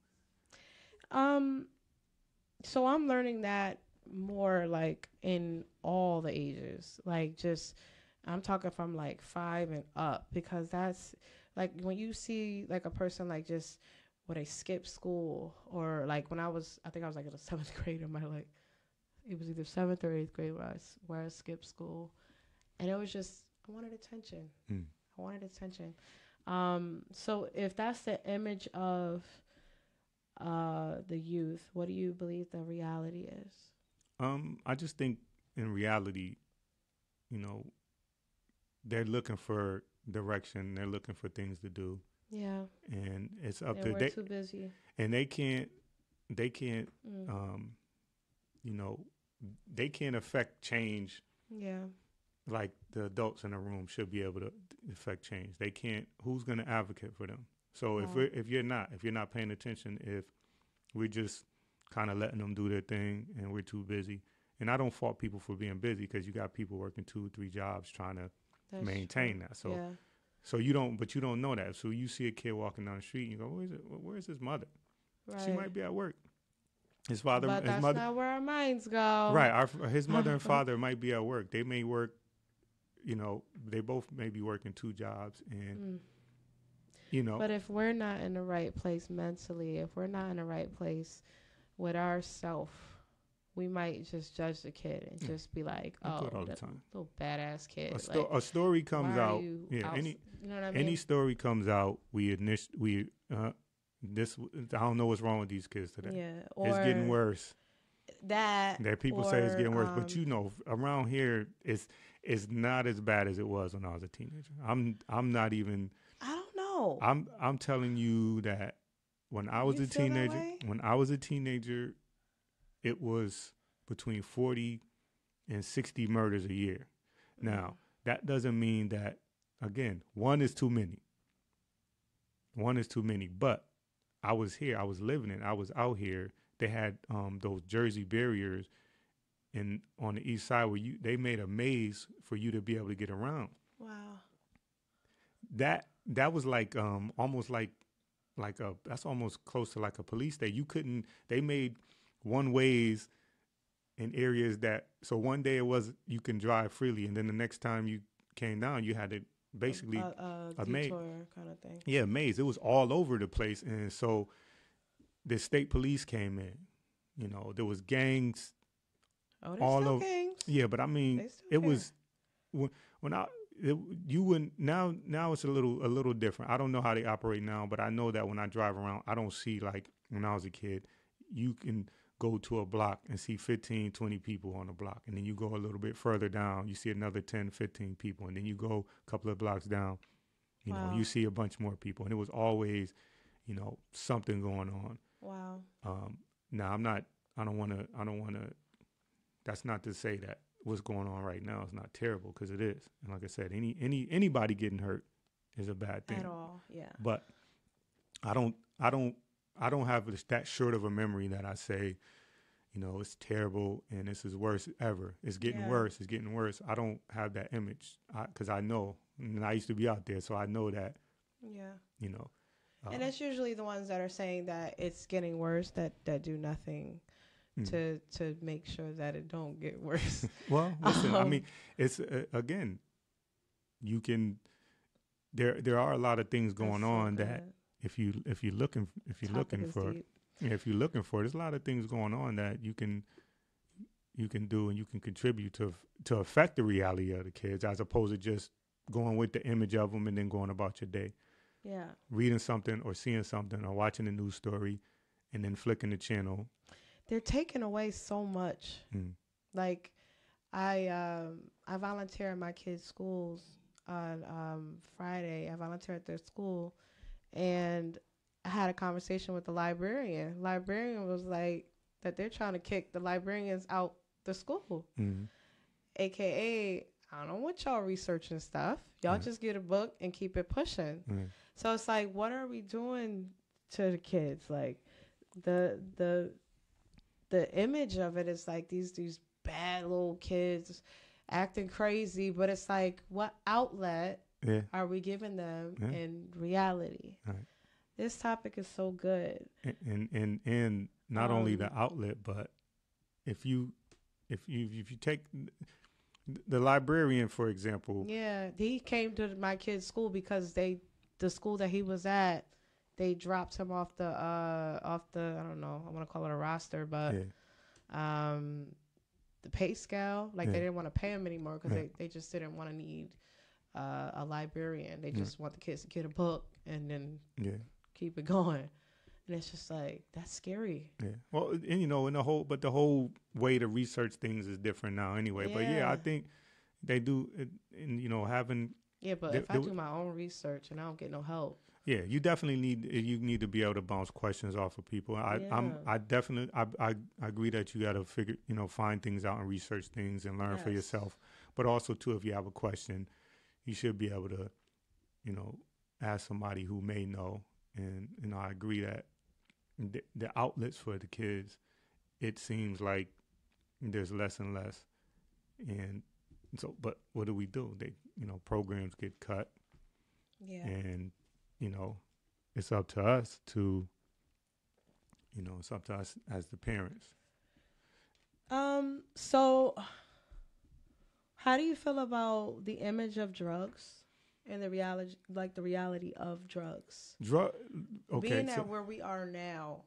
So I'm learning that more like in all the ages, like just I'm talking from like 5 and up, because that's like when you see like a person like just where they skip school, or like when I think I was like in the 7th grade in my like it was either 7th or 8th grade where I skipped school, and it was just I wanted attention. I wanted attention. So if that's the image of the youth, what do you believe the reality is? I just think in reality, you know, they're looking for direction. They're looking for things to do. Yeah. And it's up to we're too busy. And they can't, you know, they can't affect change. Yeah. Like the adults in the room should be able to affect change. They can't. Who's going to advocate for them? So if you're not paying attention, if we're just kind of letting them do their thing and we're too busy, and I don't fault people for being busy, because you got people working 2-3 jobs trying to maintain that. So so you don't know that. So you see a kid walking down the street and you go, where's his mother? Right. She might be at work. His father, but that's not where our minds go. Right. His mother and father might be at work. They may work, you know, they both may be working 2 jobs, and you know. But if we're not in the right place mentally, if we're not in the right place with ourself, we might just judge the kid and just be like, "Oh, all the time. Little badass kid." A story comes out. You know what I mean? Any story comes out. I don't know what's wrong with these kids today. Yeah, or it's getting worse. That people say it's getting worse, but you know, around here it's not as bad as it was when I was a teenager. I'm not even. I don't know. I'm telling you that when I was a teenager, it was between 40 and 60 murders a year. Now, that doesn't mean that, again, one is too many. But I was here. I was living it. I was out here. They had those Jersey barriers on the east side where they made a maze for you to be able to get around. Wow. That was like almost like that's almost close to like a police state. They made one ways in areas so one day it was you can drive freely, and then the next time you came down you had to basically a maze kind of thing. Yeah, maze. It was all over the place, and so the state police came in. You know, there was gangs. Oh, there's all still gangs. Yeah, but I mean, it was you wouldn't now it's a little different. I don't know how they operate now, but I know that when I drive around, I don't see like when I was a kid, you can go to a block and see 15, 20 people on a block. And then you go a little bit further down, you see another 10, 15 people. And then you go a couple of blocks down, you know, you see a bunch more people. And it was always, you know, something going on. Wow. Now I don't want to, that's not to say that what's going on right now is not terrible, because it is. And like I said, anybody getting hurt is a bad thing. At all, yeah. But I don't have that short of a memory that I say, you know, it's terrible and this is worst ever. It's getting worse. It's getting worse. I don't have that image because I know, and I used to be out there, so I know that. Yeah. You know. And it's usually the ones that are saying that it's getting worse that do nothing to make sure that it don't get worse. Well, listen, I mean, it's again, there are a lot of things going That's so on that good. if you're looking Topic is for deep. yeah, if you're looking for it, there's a lot of things going on that you can do and you can contribute to affect the reality of the kids as opposed to just going with the image of them and then going about your day. Yeah. Reading something or seeing something or watching a news story and then flicking the channel. They're taking away so much. Mm. Like I volunteer in my kids' schools on Friday. I volunteer at their school, and I had a conversation with the librarian. Librarian was like that they're trying to kick the librarians out the school, Mm. aka I don't want y'all researching stuff. Y'all Right. just get a book and keep it pushing. Right. So it's like, what are we doing to the kids? Like the image of it is like these bad little kids acting crazy, but it's like, what outlet Yeah. are we giving them Yeah. in reality? Right. This topic is so good. And not only the outlet, but if you take the librarian, for example. Yeah, he came to my kid's school because the school that he was at, they dropped him off the I don't know, I want to call it a roster, but Yeah. the pay scale, like Yeah. they didn't want to pay him anymore because Yeah. they just didn't want to need a librarian. They just want the kids to get a book and then Yeah. keep it going. And it's just like, that's scary. Yeah. Well, and in the whole way to research things is different now anyway. But yeah, Yeah. I think they do, and having. Yeah, but if I do my own research and I don't get no help. Yeah, you definitely need to be able to bounce questions off of people. I definitely I agree that you got to find things out and research things and learn for yourself. But also too, if you have a question, you should be able to, ask somebody who may know. And I agree that the outlets for the kids, it seems like there's less and less. And so, but what do? They programs get cut. Yeah. And it's up to us to, it's up to us as the parents. So how do you feel about the image of drugs and the reality of drugs? Okay. Being at where we are now,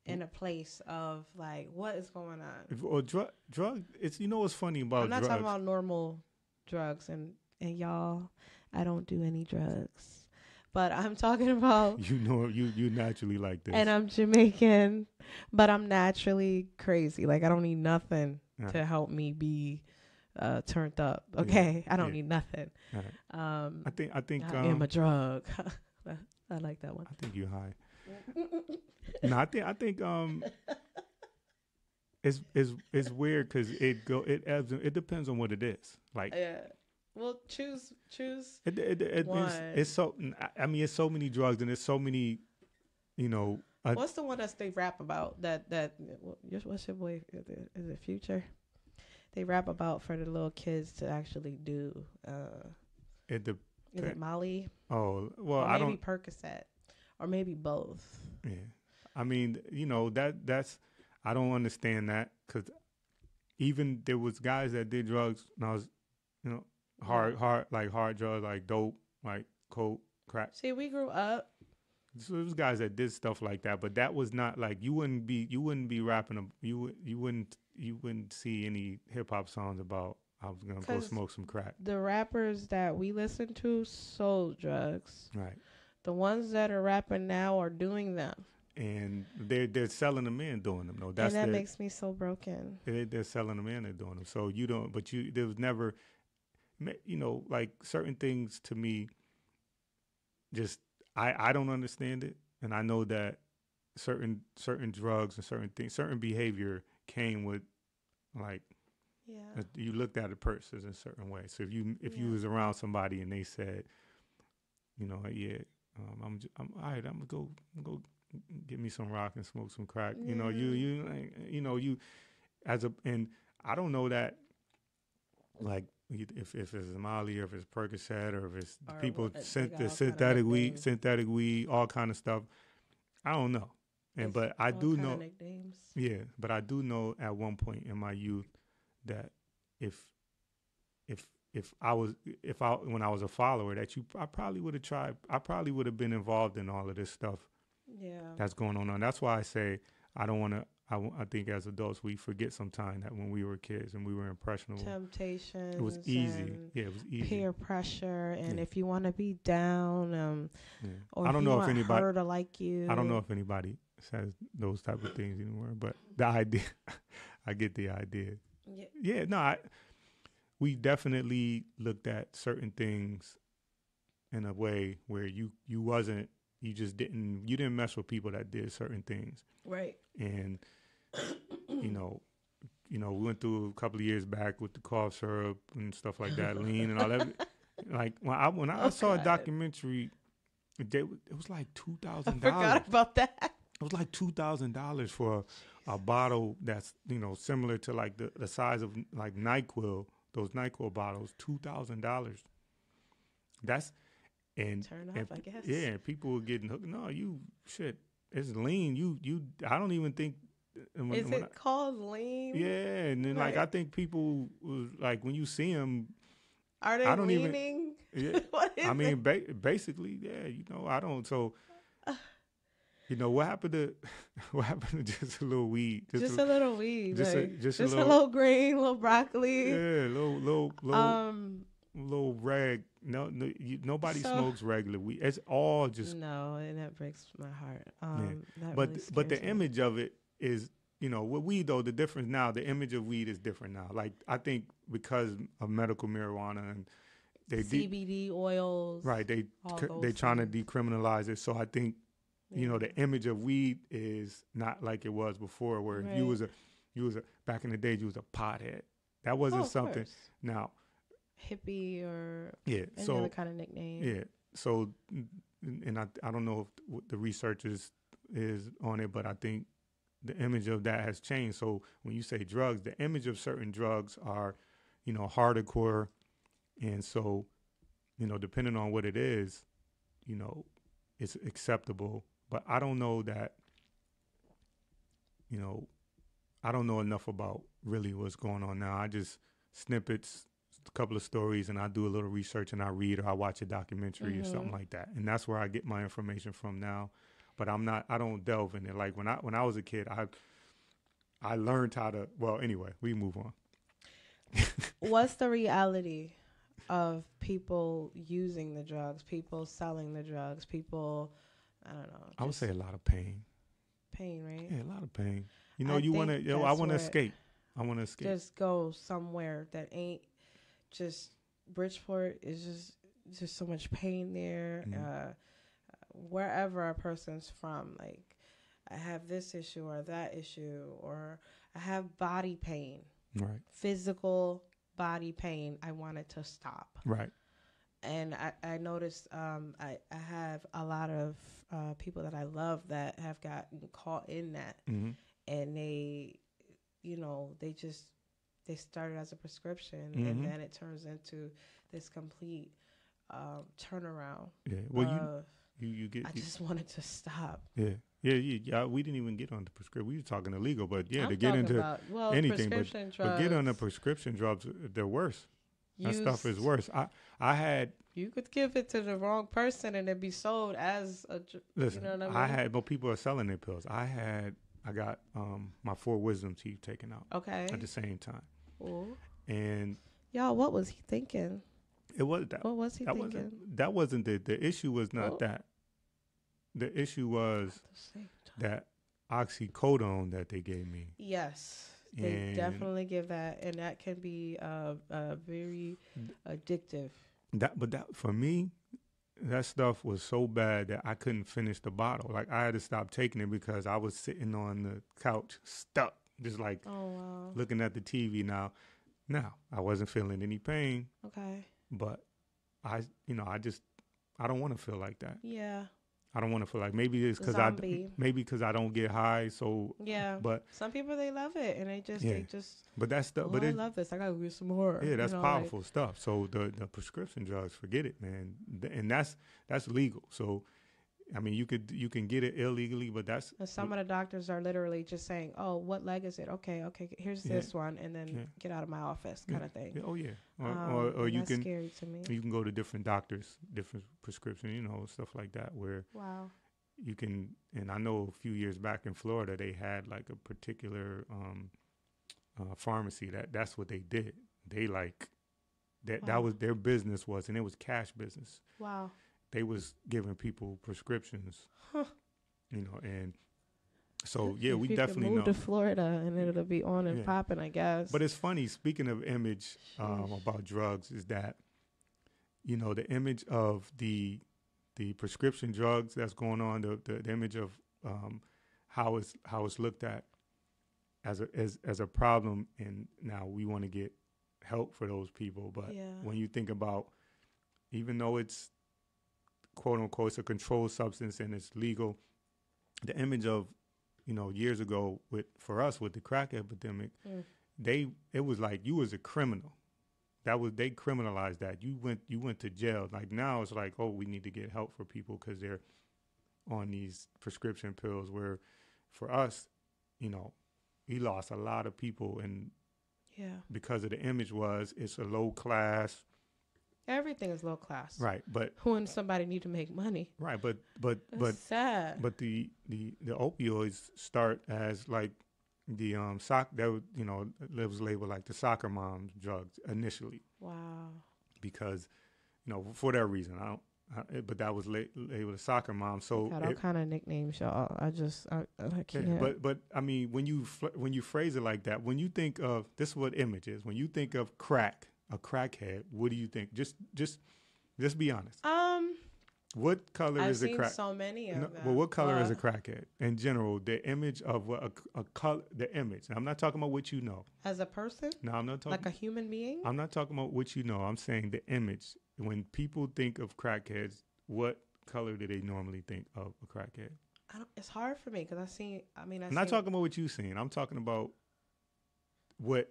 in a place of like, what is going on? Or drug. It's what's funny about I'm not drugs. talking about normal drugs, and y'all, I don't do any drugs. But I'm talking about you naturally like this. And I'm Jamaican, but I'm naturally crazy. Like I don't need nothing to help me be turned up. Okay, I don't need nothing. Right. I think I am a drug. I like that one. I think you're high. No, I think it's weird because it ebbs. It depends on what it is. Like well, choose. It's so. I mean, it's so many drugs and it's so many. What's the one that they rap about? What's your boy? Is it Future? They rap about for the little kids to actually do. Is it Molly? Oh well, or I maybe don't. Percocet, or maybe both. Yeah, I mean, that's. I don't understand that because even there was guys that did drugs and I was, hard drugs like dope, like coke, crack. See, we grew up. So there was guys that did stuff like that, but that was not like you wouldn't be rapping. You wouldn't see any hip hop songs about I was gonna go smoke some crack. The rappers that we listen to sold drugs. Right. The ones that are rapping now are doing them. And they're selling them in doing them. No, and that makes me so broken. They're selling them in and doing them. So there was never, like certain things to me. Just I don't understand it, and I know that certain drugs and certain behavior came with, like, you looked at a person in a certain way. So if you was around somebody and they said, I'm all right. I'm gonna go get me some rock and smoke some crack. And I don't know that, like, if it's Molly or if it's Percocet or if it's people synthetic weed, all kind of stuff. I don't know. But I do know. Yeah, but I do know at one point in my youth that if if I when I was a follower that I probably would have tried. I probably would have been involved in all of this stuff Yeah. that's going on. That's why I say I don't want to. I think as adults we forget sometimes that when we were kids and we were impressionable, Temptations. it was easy. And Yeah, it was easy. peer pressure, and Yeah. if you want to be down, Yeah. or I don't if you know want if anybody. her to like you. I don't know if anybody says those type of things anymore, but the idea, I get the idea. Yeah. Yeah, no, we definitely looked at certain things in a way where you just didn't mess with people that did certain things. Right. And you know, we went through a couple of years back with the cough syrup and stuff like that, lean and all that. Like when I saw a documentary, it was like $2,000. I forgot about that. It was like $2,000 for a bottle that's similar to like the size of like NyQuil. Those NyQuil bottles, $2,000. That's and Turn and, off, I guess. Yeah, people were getting hooked. No, it's lean. You. I don't even think. Is it called lean? Yeah, and then Right. like I think people was like when you see them. Are they I don't leaning? Yeah, What is I mean it? basically, yeah. I don't. So, what happened to just a little weed? Just a little weed. just a- Like, just a just a little- little green, little broccoli. Yeah, little rag. Nobody So- smokes regular weed. It's all just. No, and that breaks my heart. That But really but the scares me. image of it is, with weed though, the difference now. The image of weed is different now. Like I think because of medical marijuana and they CBD oils. right they all they those trying to things. decriminalize it. So I think Yeah. the image of weed is not like it was before, where if you was a back in the days you was a pothead. That wasn't of something. course. Now, Hippie or yeah. any So other kind of nickname. yeah. So and I don't know if what the research is on it, but I think the image of that has changed. So when you say drugs, the image of certain drugs are, hardcore, and so, depending on what it is, it's acceptable. But I don't know that, I don't know enough about really what's going on now. I just snippets, a couple of stories, and I do a little research and I read or I watch a documentary or something like that. And that's where I get my information from now. But I don't delve in it. Like when I was a kid, I learned how to, well, anyway, we move on. What's the reality of people using the drugs, people selling the drugs, people, I don't know. I would just say a lot of pain. pain, right? Yeah, a lot of pain. I You want think to, I that's want to where- escape. I want to escape. Just go somewhere that ain't just Bridgeport is just so much pain there. Mhm. Wherever a person's from, like I have this issue or that issue, or I have body pain, Right. physical body pain. I want it to stop. Right. And I noticed I have a lot of people that I love that have gotten caught in that, Mm-hmm. and they started as a prescription, Mhm. and then it turns into this complete turnaround. Yeah. Well, you get. I just wanted to stop. Yeah. We didn't even get on the prescription. We were talking illegal, but yeah, I'm to get talking into about, anything, prescription but get on the drugs, prescription drugs, they're worse. That stuff is used- worse. I had You could give it to the wrong person and it be sold as a. listen. You know what I I mean? had, but people are selling their pills. I got my 4 wisdom teeth taken out Okay. at the same time, Ooh. and Y'all, what was he thinking? it was that. What was he That thinking? wasn't the issue. Was not Oh. that. The issue was At the same time. that oxycodone that they gave me. Yes, they And- definitely give that, and that can be very addictive. But for me, that stuff was so bad that I couldn't finish the bottle. Like I had to stop taking it because I was sitting on the couch stuck, just like Oh wow. looking at the TV. Now I wasn't feeling any pain, Okay. but I don't want to feel like that. Yeah. I don't want to feel like maybe it's because Zombie. I don't get high. So, Yeah. but Some people they love it, and they just that's stuff. oh, But I it, love this. I gotta get some more. yeah, that's you know, powerful stuff. So the prescription drugs, forget it, man. And that's legal. So I mean, you can get it illegally, but that's And some of the doctors are literally just saying, "Oh, what leg is it? Okay, here's Yeah. this one, and then Yeah. get out of my office," kind of thing. Yeah, oh yeah, or And you that's can scary to me. you can go to different doctors, different prescription, stuff like that, where Wow. you can. And I know a few years back in Florida, they had like a particular pharmacy that's what they did. They like that Wow. was their business was, and it was cash business. Wow. They was giving people prescriptions, Huh. And so yeah, If we you could definitely move know. to Florida and it'll be on and Yeah. popping, I guess. But it's funny, speaking of image Sheesh. about drugs, is that the image of the prescription drugs that's going on, the image of how it's looked at as a problem, and now we want to get help for those people. But Yeah. when you think about, even though it's quote unquote it's a controlled substance and it's legal, the image of years ago for us with the crack epidemic, it was like you was a criminal. They criminalized that. You went to jail. Like now it's like, oh, we need to get help for people because they're on these prescription pills. Where for us, we lost a lot of people, and Yeah. because of the image it's a low class. Everything is low class. Right, but When somebody need to make money. right, but That's sad. but the opioids start as like the it was labeled like the soccer mom drugs initially, Wow. because for that reason but that was labeled a soccer mom. So Got all kind of nicknames, y'all. I can't. yeah, but I mean, when you phrase it like that, when you think of this, is what image is. When you think of a crackhead, what do you think? Just be honest. What color I've is a seen crack? so many of them. Well, what color is a crackhead in general? The image of what a color, the image. And I'm not talking about what you know. As a person? No, I'm not talking Like a human being? I'm not talking about what you know. I'm saying the image. When people think of crackheads, what color do they normally think of a crackhead? It's hard for me because I'm not talking about what you've seen. I'm talking about what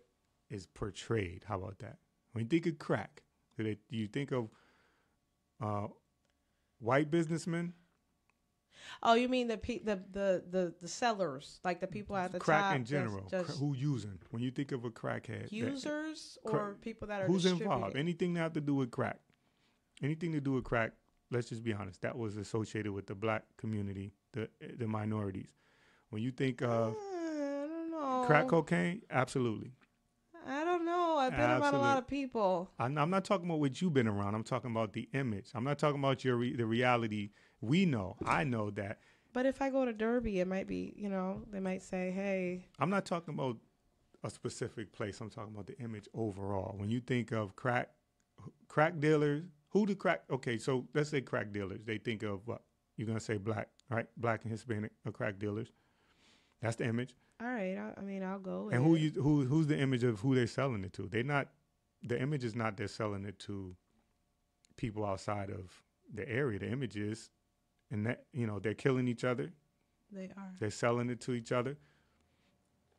is portrayed. How about that? When you think of crack, do you think of white businessmen? Oh, you mean the sellers, like the people at the crack top? in general. Just Who using? When you think of a crackhead, users or people that are who's distributing? involved? Anything that have to do with crack. Anything to do with crack. Let's just be honest. That was associated with the black community, the minorities. When you think of I don't know. crack cocaine, absolutely. I don't know. I've been around a lot of people. I'm not talking about what you've been around. I'm talking about the image. I'm not talking about the reality. We know. I know that. But if I go to Derby, it might be, they might say, hey. I'm not talking about a specific place. I'm talking about the image overall. When you think of crack dealers, okay, so let's say crack dealers. They think of what? You're going to say black, right? Black and Hispanic are crack dealers. That's the image. All right. I'll go. And who's the image of who they're selling it to? The image is not they're selling it to people outside of the area. The image is, and that, they're killing each other. They are. They're selling it to each other.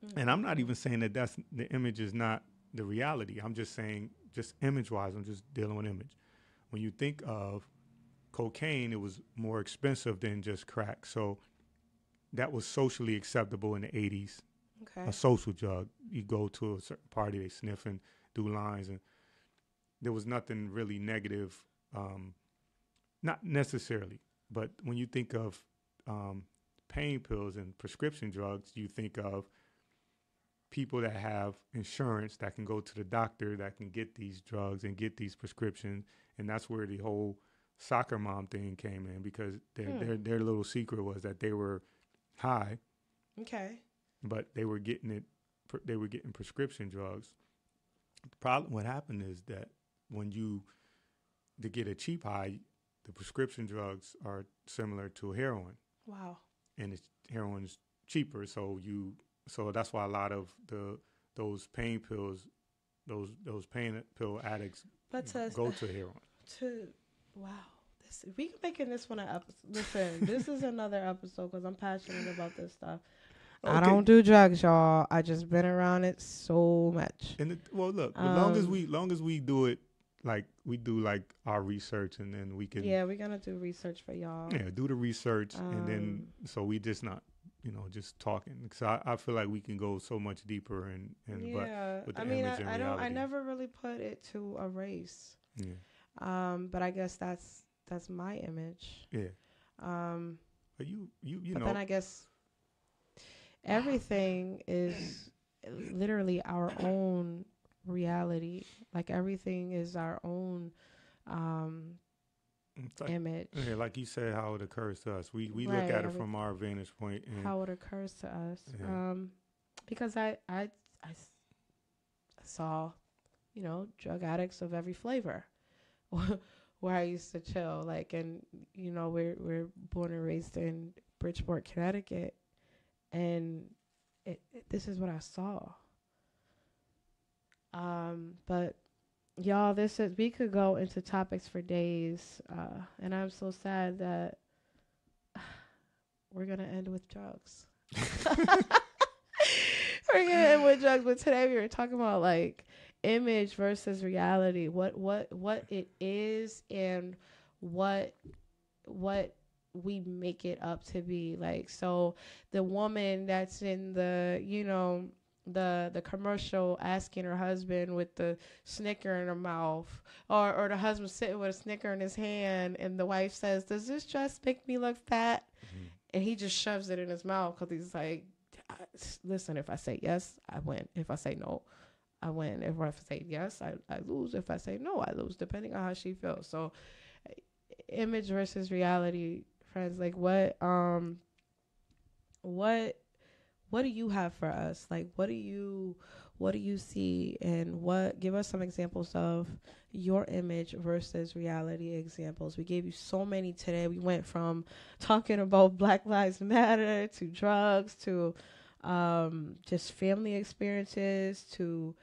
Mm-hmm. And I'm not even saying that the image is not the reality. I'm just saying, just image-wise, I'm just dealing with image. When you think of cocaine, it was more expensive than just crack. So that was socially acceptable in the 80s. Okay. A social drug. You go to a certain party, they sniff and do lines, and there was nothing really negative, not necessarily. But when you think of pain pills and prescription drugs, you think of people that have insurance that can go to the doctor that can get these drugs and get these prescriptions. And that's where the whole soccer mom thing came in, because their little secret was that they were high. Okay. But they were getting prescription drugs. The problem, what happened is that to get a cheap high, the prescription drugs are similar to heroin. Wow. And heroin's cheaper, so that's why a lot of those pain pills, those pain pill addicts go to heroin. Wow. We can make this one an episode. Listen, this is another episode because I'm passionate about this stuff. Okay. I don't do drugs, y'all. I just been around it so much. And look, as long as we do it like we do like our research, and then we can Yeah, we're gonna do research for y'all. do the research, and then so we just not just talking, because I feel like we can go so much deeper, and Yeah, but with the I mean, image and I don't. I reality. never really put it to a race. Yeah. But I guess that's my image. Yeah. Um, But you but know. then I guess everything is literally our own reality. Like everything is our own It's like, image. yeah, like you said, how it occurs to us. We Right, look at it from our vantage point. And how it occurs to us. Yeah. Because I saw, drug addicts of every flavor where I used to chill. Like, and we're born and raised in Bridgeport, Connecticut, and this is what I saw. But y'all, we could go into topics for days, and I'm so sad that we're gonna end with drugs. We're gonna end with drugs, but today we were talking about like image versus reality, what it is, and what we make it up to be. Like, so the woman that's in the the commercial asking her husband with the Snicker in her mouth, or the husband sitting with a Snicker in his hand, and the wife says, "Does this dress make me look fat?" Mhm. And he just shoves it in his mouth because he's like, "Listen, if I say yes, I win. If I say no, I win. If I say yes, I lose. If I say no, I lose," depending on how she feels. So, image versus reality, friends. Like, what do you have for us? Like, what do you see, and give us some examples of your image versus reality examples. We gave you so many today. We went from talking about Black Lives Matter to drugs to just family experiences to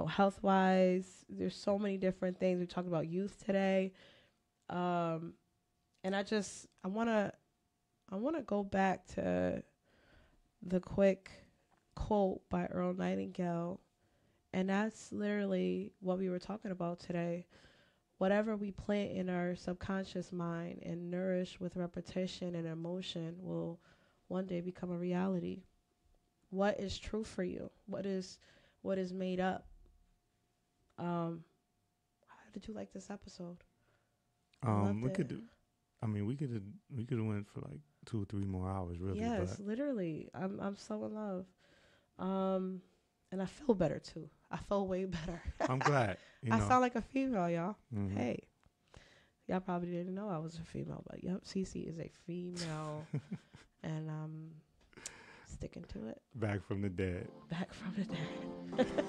health wise. There's so many different things. We talked about youth today, and I want to go back to the quick quote by Earl Nightingale, and that's literally what we were talking about today. Whatever we plant in our subconscious mind and nourish with repetition and emotion will one day become a reality. What is true for you? What is made up? How did you like this episode? We could do. I mean, we could have went for like 2 or 3 more hours, really. Yes, literally. I'm so in love. And I feel better too. I feel way better. I'm glad. I sound like a female, y'all. Mm-hmm. Hey, y'all probably didn't know I was a female, but yep, Cece is a female, and I'm sticking to it. Back from the dead. Back from the dead.